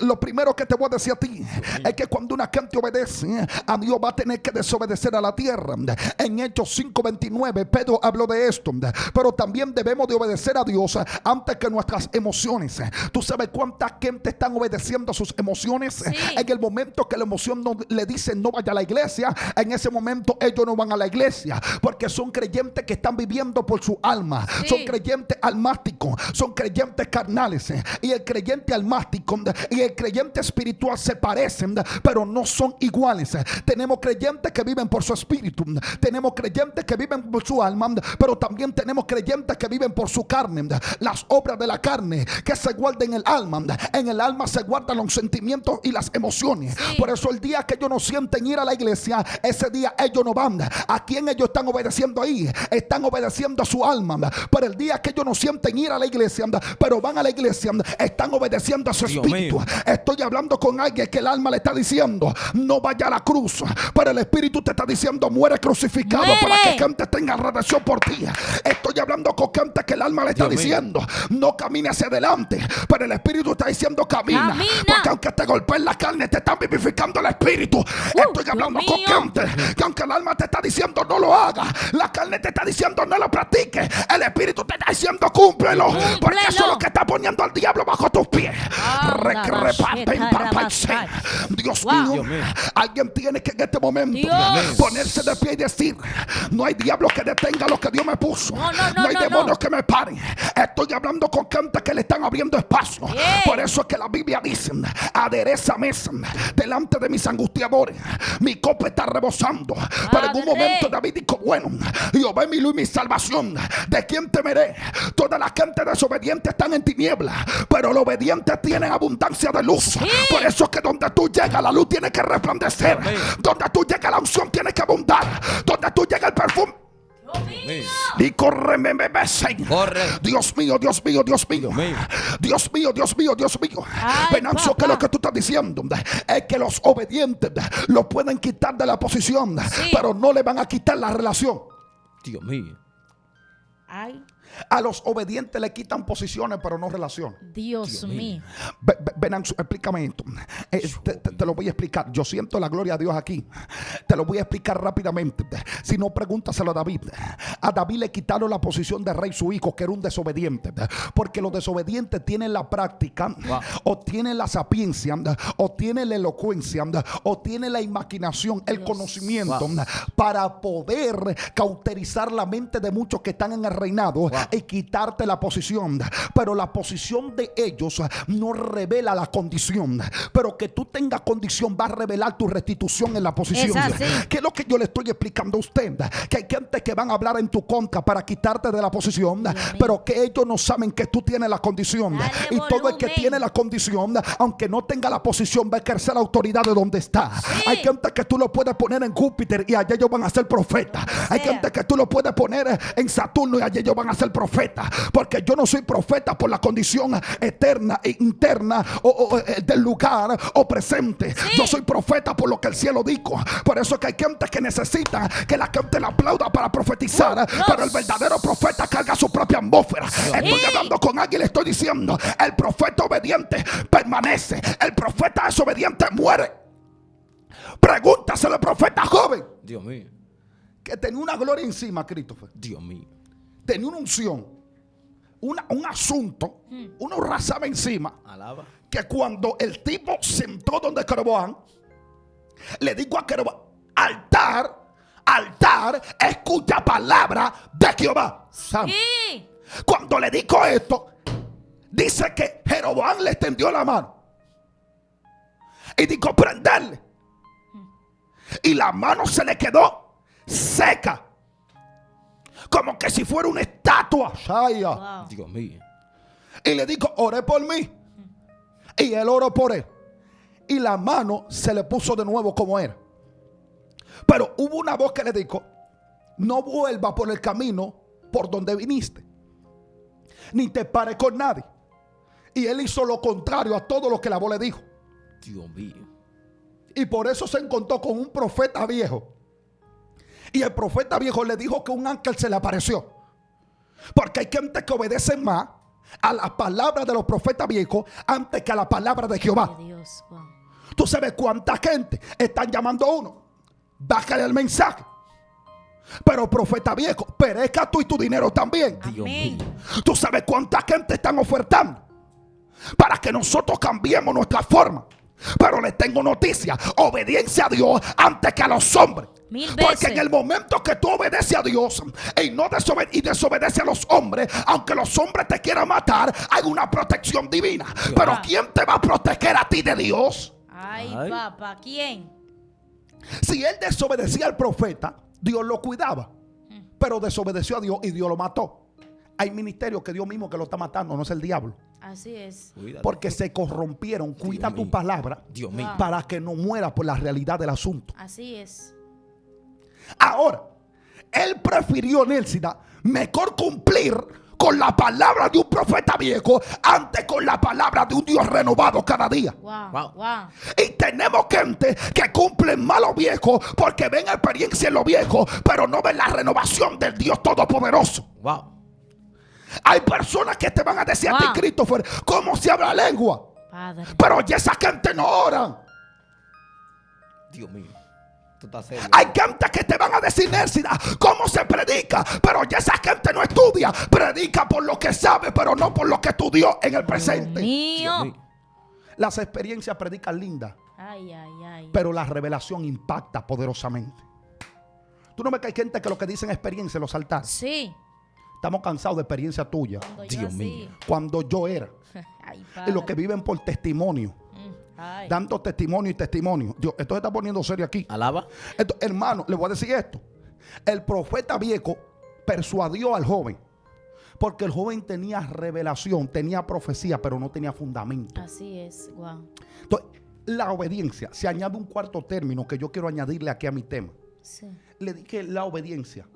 Lo primero que te voy a decir a ti es que cuando una gente obedece a Dios, va a tener que desobedecer a la tierra. En Hechos 5:29 Pedro habló de esto. Pero también debemos de obedecer a Dios antes que nuestras emociones. ¿Tú sabes cuánta gente están obedeciendo a sus emociones? En el momento que la emoción no, le dice no vaya a la iglesia, en ese momento ellos no van a la iglesia, porque porque son creyentes que están viviendo por su alma. Sí. Son creyentes almáticos, son creyentes carnales. Y el creyente almático y el creyente espiritual se parecen, pero no son iguales. Tenemos creyentes que viven por su espíritu, tenemos creyentes que viven por su alma, pero también tenemos creyentes que viven por su carne. Las obras de la carne que se guardan en el alma se guardan los sentimientos y las emociones. Sí. Por eso el día que ellos no sienten ir a la iglesia, ese día ellos no van. ¿A quién ellos están obedeciendo ahí? Están obedeciendo a su alma. Pero el día que ellos no sienten ir a la iglesia, pero van a la iglesia, están obedeciendo a su Dios espíritu. mío. Estoy hablando con alguien que el alma le está diciendo no vaya a la cruz, pero el espíritu te está diciendo muere crucificado. Muere. Para que gente tenga redención por ti. Estoy hablando con gente que el alma le está Dios mío. diciendo no camine hacia adelante, pero el espíritu está diciendo camina. Camina. Porque aunque te golpeen la carne, te están vivificando el espíritu. Estoy Dios hablando mío. con gente que aunque el alma te está diciendo no lo haga, la carne te está diciendo no lo practique, el espíritu te está diciendo cúmplelo. Porque eso es lo que está poniendo al diablo bajo tus pies. Dios Wow. mío, Dios mío. alguien tiene que en este momento Dios. ponerse de pie y decir no hay diablo que detenga lo que Dios me puso. No, hay no, demonios no. que me paren. Estoy hablando con gente que le están abriendo espacio. Yeah. Por eso es que la Biblia dice adereza mesa delante de mis angustiadores, mi copa está rebosando. Pero en un momento David dijo bueno, Jehová es mi luz y mi salvación, ¿de quién temeré? Toda la gente desobediente están en tinieblas, pero los obedientes tienen abundancia de luz. Sí. Por eso es que donde tú llegas la luz tiene que resplandecer. Amén. Donde tú llegas la unción tiene que abundar. Donde tú llegas el perfume. Amén. Y corre, Corre. Dios mío, Dios mío, Dios mío. Dios mío. Dios mío, Dios mío, Dios mío. Ay, Venancio, que papá. lo que tú estás diciendo es que los obedientes lo pueden quitar de la posición, Sí. pero no le van a quitar la relación. Dios mío. Ay, A los obedientes le quitan posiciones, pero no relación. Dios mío. Venancio, explícame esto. Te lo voy a explicar. Yo siento la gloria de Dios aquí. Te lo voy a explicar rápidamente. Si no, pregúntaselo a David. A David le quitaron la posición de rey su hijo, que era un desobediente. Porque los desobedientes tienen la práctica, Wow. o tienen la sapiencia, o tienen la elocuencia, o tienen la imaginación, el Dios. conocimiento, Wow. para poder cauterizar la mente de muchos que están en el reinado. Wow. Y quitarte la posición. Pero la posición de ellos no revela la condición. Pero que tú tengas condición va a revelar tu restitución en la posición. Es así. ¿Qué es lo que yo le estoy explicando a usted? Que hay gente que van a hablar en tu contra para quitarte de la posición, mío. pero que ellos no saben que tú tienes la condición. Dale Y todo el que volumen. tiene la condición, aunque no tenga la posición, va a ejercer la autoridad de donde está. Sí. Hay gente que tú lo puedes poner en Júpiter y allá ellos van a ser profetas. Hay sea. gente que tú lo puedes poner en Saturno y allá ellos van a ser profeta, porque yo no soy profeta por la condición eterna e interna o del lugar o presente. Sí. Yo soy profeta por lo que el cielo dijo. Por eso es que hay gente que necesita que la gente le aplauda para profetizar, Dios. pero el verdadero profeta carga su propia atmósfera. Estoy Sí. hablando con alguien, le estoy diciendo, el profeta obediente permanece, el profeta desobediente muere. Pregúntaselo al profeta joven Dios mío. que tenía una gloria encima, Christopher. Dios mío. Tenía una unción, un asunto, una razaba encima, Alaba. que cuando el tipo sentó donde Jeroboam, le dijo a Jeroboam, altar, escucha palabra de Jehová. Santo. Sí. Cuando le dijo esto, dice que Jeroboam le extendió la mano y dijo prenderle, y la mano se le quedó seca, como que si fuera una estatua. Shaya. Wow. Dios mío. Y le dijo, oré por mí. Y él oró por él. Y la mano se le puso de nuevo como era. Pero hubo una voz que le dijo, no vuelva por el camino por donde viniste, ni te pares con nadie. Y él hizo lo contrario a todo lo que la voz le dijo. Dios mío. Y por eso se encontró con un profeta viejo. Y el profeta viejo le dijo que un ángel se le apareció. Porque hay gente que obedece más a las palabras de los profetas viejos antes que a la palabra de Jehová. De Dios. Wow. Tú sabes cuánta gente están llamando a uno. Bájale el mensaje. Pero profeta viejo, perezca tú y tu dinero también. Dios Amén. mío. Tú sabes cuánta gente están ofertando para que nosotros cambiemos nuestra forma. Pero les tengo noticia: obediencia a Dios antes que a los hombres. 1000 veces. Porque en el momento que tú obedeces a Dios y desobedeces a los hombres, aunque los hombres te quieran matar, hay una protección divina. Pero ¿quién te va a proteger a ti de Dios? Ay, papá, ¿quién? Si él desobedecía al profeta, Dios lo cuidaba. Pero desobedeció a Dios y Dios lo mató. Hay ministerios que Dios mismo que lo está matando, no es el diablo. Así es. Cuídate. Porque se corrompieron. Cuida tu mío. palabra Dios mío. para que no muera por la realidad del asunto. Así es. Ahora, él prefirió, Nelsida, mejor cumplir con la palabra de un profeta viejo antes con la palabra de un Dios renovado cada día. Wow, Wow. wow. Y tenemos gente que cumplen más lo viejo porque ven experiencia en lo viejo, pero no ven la renovación del Dios Todopoderoso. Wow. Hay personas que te van a decir a ti, Christopher, cómo se habla lengua. Padre. Pero ya esa gente no oran. Dios mío. Tú estás serio. Hay gente que te van a decir, Nelsida, cómo se predica. Pero ya esa gente no estudia. Predica por lo que sabe, pero no por lo que estudió en el presente. Mío. Dios mío. Las experiencias predican lindas, Ay, ay, ay. pero la revelación impacta poderosamente. Tú no ves que hay gente que lo que dicen experiencia lo saltan. Sí. Estamos cansados de experiencia tuya. Cuando yo Dios así. mío. Cuando yo era. Ay, Y los padre. que viven por testimonio. Ay. Dando testimonio y testimonio. Dios, esto se está poniendo serio aquí. Alaba. Esto, hermano, le voy a decir esto. El profeta viejo persuadió al joven. Porque el joven tenía revelación, tenía profecía, pero no tenía fundamento. Así es. Wow. Entonces, la obediencia. Se añade un cuarto término que yo quiero añadirle aquí a mi tema. Sí. Le dije la obediencia,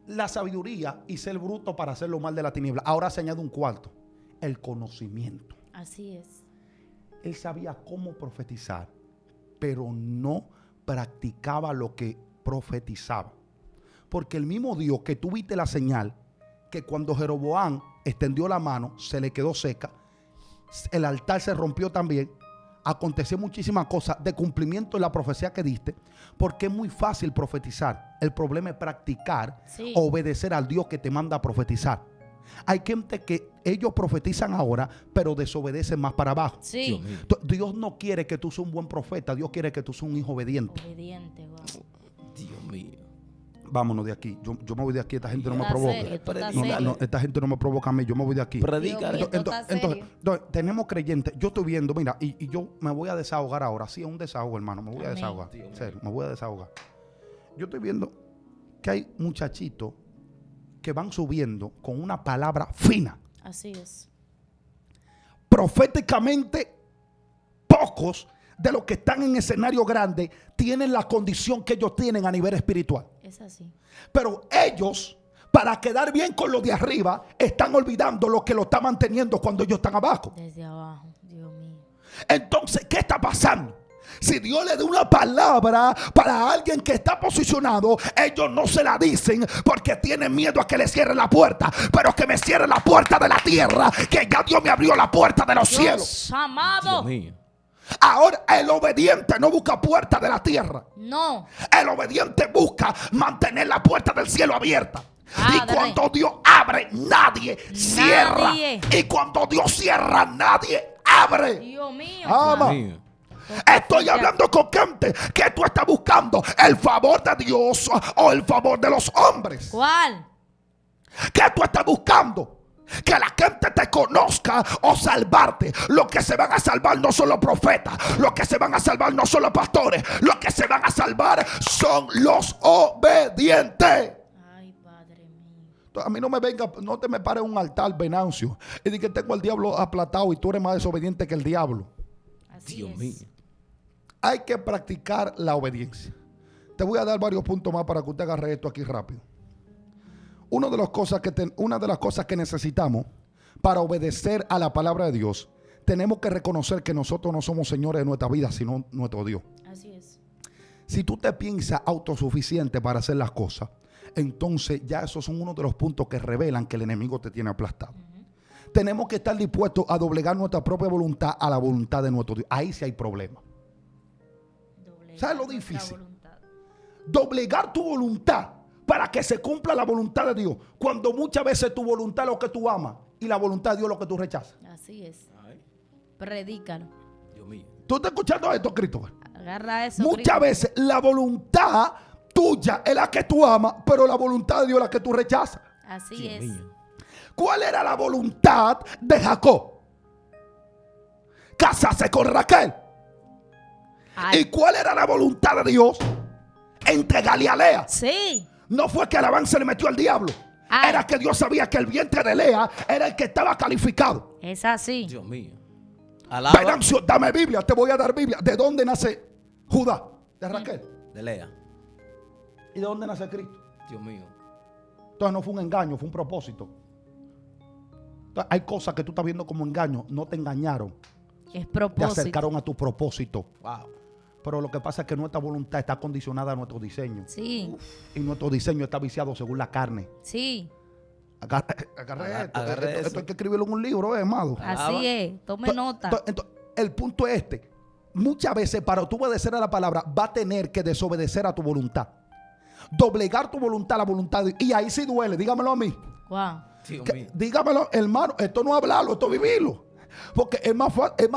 la sabiduría y ser bruto para hacer lo mal de la tiniebla. Ahora se añade un cuarto, el conocimiento. Así es. Él sabía cómo profetizar, pero no practicaba lo que profetizaba. Porque el mismo Dios que tuviste la señal, que cuando Jeroboam extendió la mano, se le quedó seca, el altar se rompió también, aconteció muchísimas cosas de cumplimiento de la profecía que diste, porque es muy fácil profetizar. El problema es practicar, Sí. obedecer al Dios que te manda a profetizar. Hay gente que ellos profetizan ahora, pero desobedecen más para abajo. Sí. Dios mío. Dios no quiere que tú seas un buen profeta, Dios quiere que tú seas un hijo obediente. Obediente. Wow. Dios mío. Vámonos de aquí. Yo me voy de aquí, esta gente no me Está provoca. serio, tú estás No, serio. no, esta gente no me provoca a mí, yo me voy de aquí. Predica. Dios mío. Esto está serio. Entonces, tenemos creyentes. Yo estoy viendo, mira, y yo me voy a desahogar ahora. Sí, es un desahogo, hermano. Me voy a Amén. desahogar. Dios En mío. serio, me voy a desahogar. Yo estoy viendo que hay muchachitos que van subiendo con una palabra fina. Así es. Proféticamente, pocos de los que están en escenario grande tienen la condición que ellos tienen a nivel espiritual. Es así. Pero ellos, para quedar bien con los de arriba, están olvidando lo que lo está manteniendo cuando ellos están abajo. Desde abajo. Dios mío. Entonces, ¿qué está pasando? Si Dios le da una palabra para alguien que está posicionado, ellos no se la dicen porque tienen miedo a que le cierren la puerta. Pero que me cierren la puerta de la tierra, que ya Dios me abrió la puerta de los cielos. Dios amado. Dios mío. Ahora el obediente no busca puerta de la tierra. No. El obediente busca mantener la puerta del cielo abierta. Y Padre. cuando Dios abre, nadie cierra. Nadie. Y cuando Dios cierra, nadie abre. Dios mío. Ama. Dios mío. Estoy hablando con gente que tú estás buscando el favor de Dios o el favor de los hombres. ¿Cuál? Que tú estás buscando que la gente te conozca o salvarte. Los que se van a salvar no son los profetas. Los que se van a salvar no son los pastores. Los que se van a salvar son los obedientes. Ay, Padre mío. A mí no me venga, no te me pares un altar, Venancio, y di que tengo al diablo aplatado y tú eres más desobediente que el diablo. Así Dios es. mío. Hay que practicar la obediencia. Te voy a dar varios puntos más para que usted agarre esto aquí rápido. Una de las cosas que necesitamos para obedecer a la palabra de Dios, tenemos que reconocer que nosotros no somos señores de nuestra vida, sino nuestro Dios. Así es. Si tú te piensas autosuficiente para hacer las cosas, entonces ya esos son uno de los puntos que revelan que el enemigo te tiene aplastado. Tenemos que estar dispuestos a doblegar nuestra propia voluntad a la voluntad de nuestro Dios. Ahí sí hay problema. ¿Sabes lo difícil? Doblegar tu voluntad para que se cumpla la voluntad de Dios. Cuando muchas veces tu voluntad es lo que tú amas y la voluntad de Dios es lo que tú rechazas. Así es. Ay, Predícalo. Dios mío. ¿Tú estás escuchando esto, Cristo? Agarra eso. Muchas Cristo. veces la voluntad, tuya es la que tú amas, pero la voluntad de Dios es la que tú rechazas. Así Dios es. mío. ¿Cuál era la voluntad de Jacob? Casarse con Raquel. Ay. ¿Y cuál era la voluntad de Dios? Entregarle a Lea. Sí. No fue que Labán se le metió al diablo. Ay. Era que Dios sabía que el vientre de Lea era el que estaba calificado. Es así. Dios mío. Alaba. Venancio, dame Biblia, te voy a dar Biblia. ¿De dónde nace Judá? De Raquel. De Lea. ¿Y de dónde nace Cristo? Dios mío. Entonces no fue un engaño, fue un propósito. Entonces, hay cosas que tú estás viendo como engaño. No te engañaron, Es te propósito. acercaron a tu propósito. Wow. Pero lo que pasa es que nuestra voluntad está condicionada a nuestro diseño. Sí. Y nuestro diseño está viciado según la carne. Sí. Agarre esto. Agarre Esto eso. hay que escribirlo en un libro, amado. Así es. Tome nota. Entonces, el punto es este. Muchas veces para tú obedecer a la palabra va a tener que desobedecer a tu voluntad. Doblegar tu voluntad a la voluntad de Dios. Y ahí sí duele, dígamelo a mí. Wow. Dios mío. Dígamelo, hermano, esto no es hablarlo, esto es vivirlo. Porque es más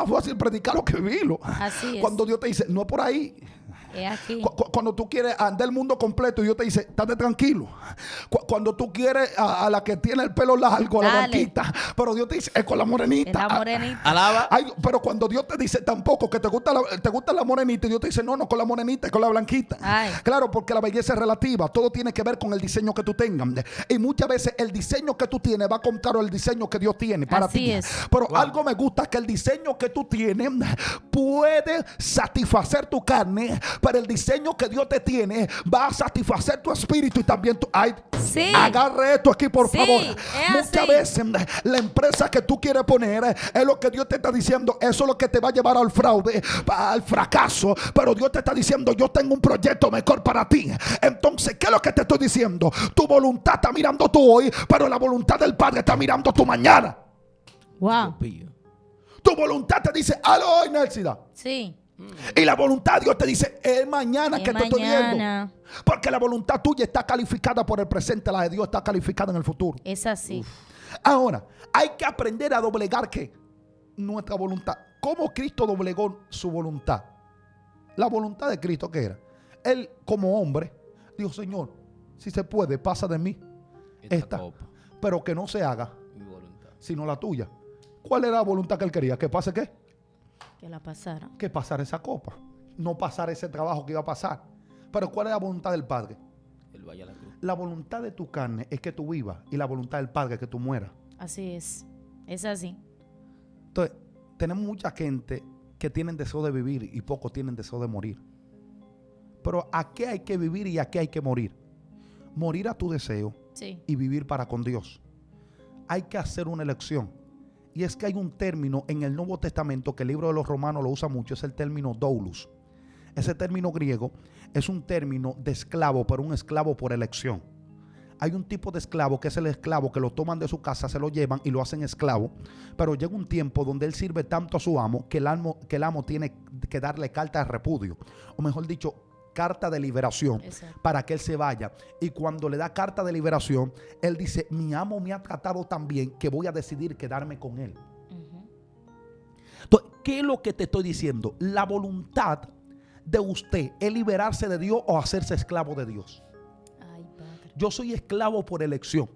fácil predicarlo que vivirlo. Así es. Cuando Dios te dice, no por ahí. Es aquí. Cuando tú quieres andar el mundo completo y Dios te dice, estate tranquilo. Cuando tú quieres a la que tiene el pelo largo, a la Dale. blanquita, pero Dios te dice, es con la morenita. Es la morenita. Alaba. Ay, pero cuando Dios te dice tampoco que te gusta la morenita, y Dios te dice, no, con la morenita, es con la blanquita. Ay. Claro, porque la belleza es relativa. Todo tiene que ver con el diseño que tú tengas. Y muchas veces el diseño que tú tienes va contrario al diseño que Dios tiene para Así ti. es. Pero Wow. algo me gusta, que el diseño que tú tienes puede satisfacer tu carne, pero el diseño que Dios te tiene va a satisfacer tu espíritu y también tu... Ay, Sí. agarre esto aquí, por Sí, favor. es Muchas así. veces la empresa que tú quieres poner es lo que Dios te está diciendo. Eso es lo que te va a llevar al fraude, al fracaso. Pero Dios te está diciendo, yo tengo un proyecto mejor para ti. Entonces, ¿qué es lo que te estoy diciendo? Tu voluntad está mirando tú hoy, pero la voluntad del Padre está mirando tu mañana. Wow. Dios mío. Tu voluntad te dice, halo hoy, Nelsida. Sí. Y la voluntad de Dios te dice, es mañana Es que te estoy viendo. mañana. Porque la voluntad tuya está calificada por el presente, la de Dios está calificada en el futuro. Es así. Ahora, hay que aprender a doblegar ¿qué? Nuestra voluntad. ¿Cómo Cristo doblegó su voluntad? La voluntad de Cristo, ¿qué era? Él, como hombre, dijo, Señor, si se puede, pasa de mí esta, copa. pero que no se haga Mi voluntad. sino la tuya. ¿Cuál era la voluntad que él quería? ¿Que pase qué? Que la pasara. Que pasara esa copa. No pasar ese trabajo que iba a pasar. Pero ¿cuál es la voluntad del Padre? Él vaya a la cruz. La voluntad de tu carne es que tú vivas y la voluntad del Padre es que tú mueras. Así es. Es así. Entonces, tenemos mucha gente que tienen deseo de vivir y pocos tienen deseo de morir. Pero ¿a qué hay que vivir y a qué hay que morir? Morir a tu deseo Sí. y vivir para con Dios. Hay que hacer una elección. Y es que hay un término en el Nuevo Testamento que el libro de los Romanos lo usa mucho, es el término doulos. Ese término griego es un término de esclavo, pero un esclavo por elección. Hay un tipo de esclavo que es el esclavo que lo toman de su casa, se lo llevan y lo hacen esclavo. Pero llega un tiempo donde él sirve tanto a su amo que el amo tiene que darle carta de repudio. O mejor dicho, carta de liberación. Exacto. Para que él se vaya. Y cuando le da carta de liberación, él dice, mi amo me ha tratado tan bien que voy a decidir quedarme con él. Ujú. Entonces, ¿qué es lo que te estoy diciendo? La voluntad de usted es liberarse de Dios o hacerse esclavo de Dios. Ay, Padre. Yo soy esclavo por elección.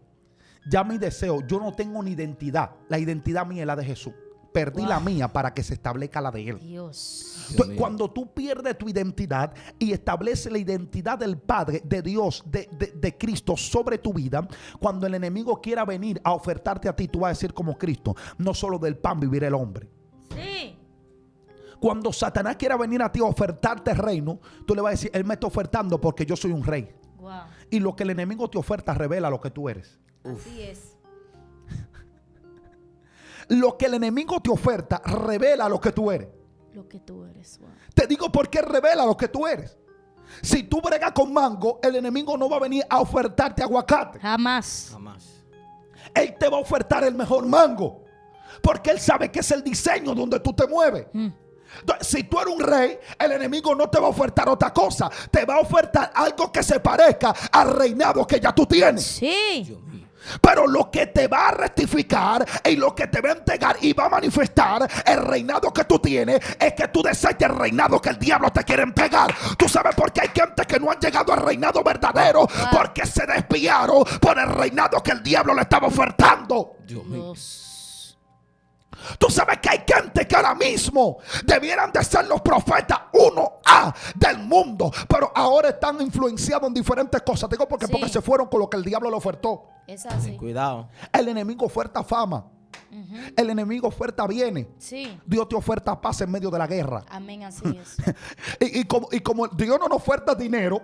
Ya mi deseo, yo no tengo una identidad. La identidad mía es la de Jesús. Perdí Wow. la mía para que se establezca la de Él. Dios. Entonces, mío. cuando tú pierdes tu identidad y estableces la identidad del Padre, de Dios, de Cristo sobre tu vida, cuando el enemigo quiera venir a ofertarte a ti, tú vas a decir como Cristo, no solo del pan vivirá el hombre. Sí. Cuando Satanás quiera venir a ti a ofertarte el reino, tú le vas a decir, él me está ofertando porque yo soy un rey. Wow. Y lo que el enemigo te oferta revela lo que tú eres. Así es. Lo que el enemigo te oferta revela lo que tú eres. Lo que tú eres. Wow. Te digo por qué revela lo que tú eres. Si tú bregas con mango, el enemigo no va a venir a ofertarte aguacate. Jamás. Jamás. Él te va a ofertar el mejor mango. Porque él sabe que es el diseño donde tú te mueves. Entonces, si tú eres un rey, el enemigo no te va a ofertar otra cosa. Te va a ofertar algo que se parezca al reinado que ya tú tienes. Sí. Dios mío. Pero lo que te va a rectificar y lo que te va a entregar y va a manifestar el reinado que tú tienes es que tú desees el reinado que el diablo te quiere entregar. Tú sabes por qué hay gente que no han llegado al reinado verdadero, porque se desviaron por el reinado que el diablo le estaba ofertando. Dios. Tú sabes que hay gente que ahora mismo debieran de ser los profetas 1A del mundo, pero ahora están influenciados en diferentes cosas. Digo porque se fueron con lo que el diablo le ofertó. Es así. Cuidado. El enemigo oferta fama. El enemigo oferta bienes. Sí. Dios te oferta paz en medio de la guerra. Amén, así es. y como Dios no nos oferta dinero,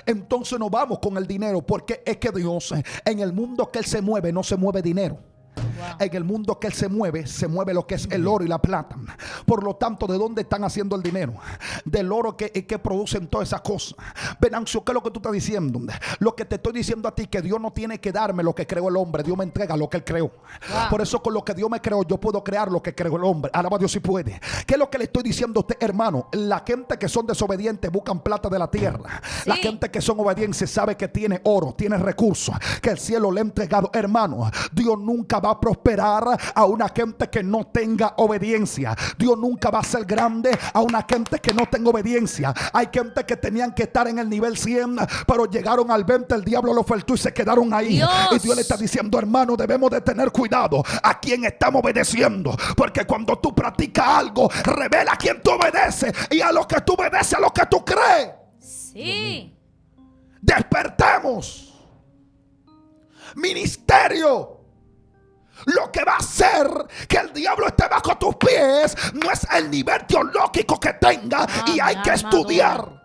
entonces nos vamos con el dinero, porque es que Dios, en el mundo que Él se mueve, no se mueve dinero. Wow. En el mundo que Él se mueve lo que es el oro y la plata. Por lo tanto, ¿de dónde están haciendo el dinero? Del oro que producen todas esas cosas. Venancio, ¿qué es lo que tú estás diciendo? Lo que te estoy diciendo a ti, que Dios no tiene que darme lo que creó el hombre. Dios me entrega lo que Él creó. Wow. Por eso con lo que Dios me creó, yo puedo crear lo que creó el hombre. Alaba a Dios si puede. ¿Qué es lo que le estoy diciendo a usted, hermano? La gente que son desobedientes buscan plata de la tierra. Sí. La gente que son obedientes sabe que tiene oro, tiene recursos, que el cielo le ha entregado. Hermano, Dios nunca va a prosperar a una gente que no tenga obediencia. Dios nunca va a ser grande a una gente que no tenga obediencia. Hay gente que tenían que estar en el nivel 100, pero llegaron al 20, el diablo lo ofertó y se quedaron ahí. Dios. Y Dios le está diciendo, hermano, debemos de tener cuidado a quién estamos obedeciendo, porque cuando tú practicas algo, revela a quién tú obedeces, y a lo que tú obedeces, a lo que tú crees. Sí. Despertemos. Ministerio. Lo que va a hacer que el diablo esté bajo tus pies no es el nivel teológico que tenga, y hay que estudiar.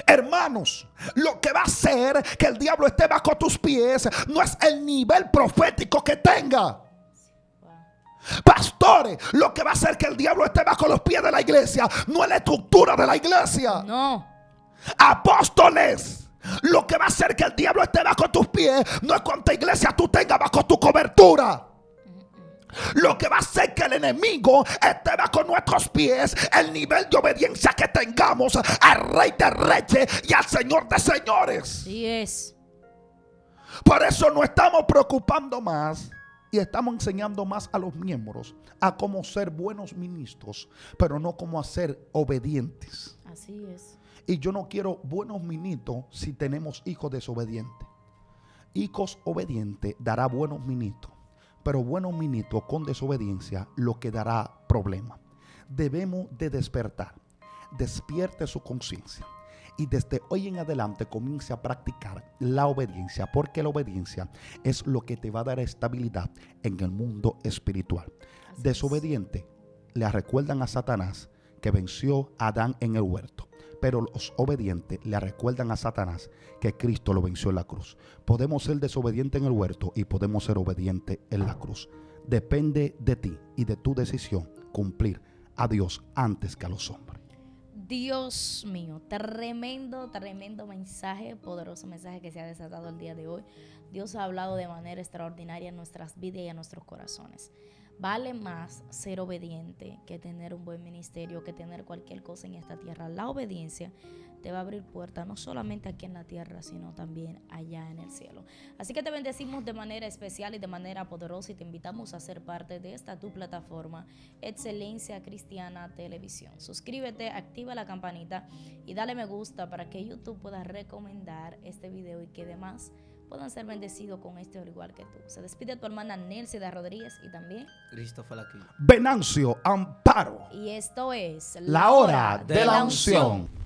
Hermanos, lo que va a hacer que el diablo esté bajo tus pies no es el nivel profético que tenga. Pastores, lo que va a hacer que el diablo esté bajo los pies de la iglesia no es la estructura de la iglesia. No. Apóstoles, lo que va a hacer que el diablo esté bajo tus pies no es cuánta iglesia tú tengas bajo tu cobertura. Lo que va a hacer que el enemigo esté bajo nuestros pies, el nivel de obediencia que tengamos al Rey de Reyes y al Señor de Señores. Sí es. Por eso nos estamos preocupando más y estamos enseñando más a los miembros a cómo ser buenos ministros, pero no cómo ser obedientes. Así es. Y yo no quiero buenos ministros si tenemos hijos desobedientes. Hijos obedientes dará buenos ministros, pero buenos ministros con desobediencia lo que dará problema. Debemos de despertar. Despierte su conciencia y desde hoy en adelante comience a practicar la obediencia, porque la obediencia es lo que te va a dar estabilidad en el mundo espiritual. Así desobediente le recuerdan a Satanás que venció a Adán en el huerto, pero los obedientes le recuerdan a Satanás que Cristo lo venció en la cruz. Podemos ser desobedientes en el huerto y podemos ser obedientes en la cruz. Depende de ti y de tu decisión cumplir a Dios antes que a los hombres. Dios mío, tremendo mensaje, poderoso mensaje que se ha desatado el día de hoy. Dios ha hablado de manera extraordinaria en nuestras vidas y en nuestros corazones. Vale más ser obediente que tener un buen ministerio, que tener cualquier cosa en esta tierra. La obediencia te va a abrir puertas no solamente aquí en la tierra, sino también allá en el cielo. Así que te bendecimos de manera especial y de manera poderosa y te invitamos a ser parte de esta tu plataforma, Excelencia Cristiana Televisión. Suscríbete, activa la campanita y dale me gusta para que YouTube pueda recomendar este video y que demás puedan ser bendecidos con este al igual que tú. Se despide tu hermana Nelsida Rodríguez y también Christopher Aquino. Venancio Amparo. Y esto es La Hora de la Unción.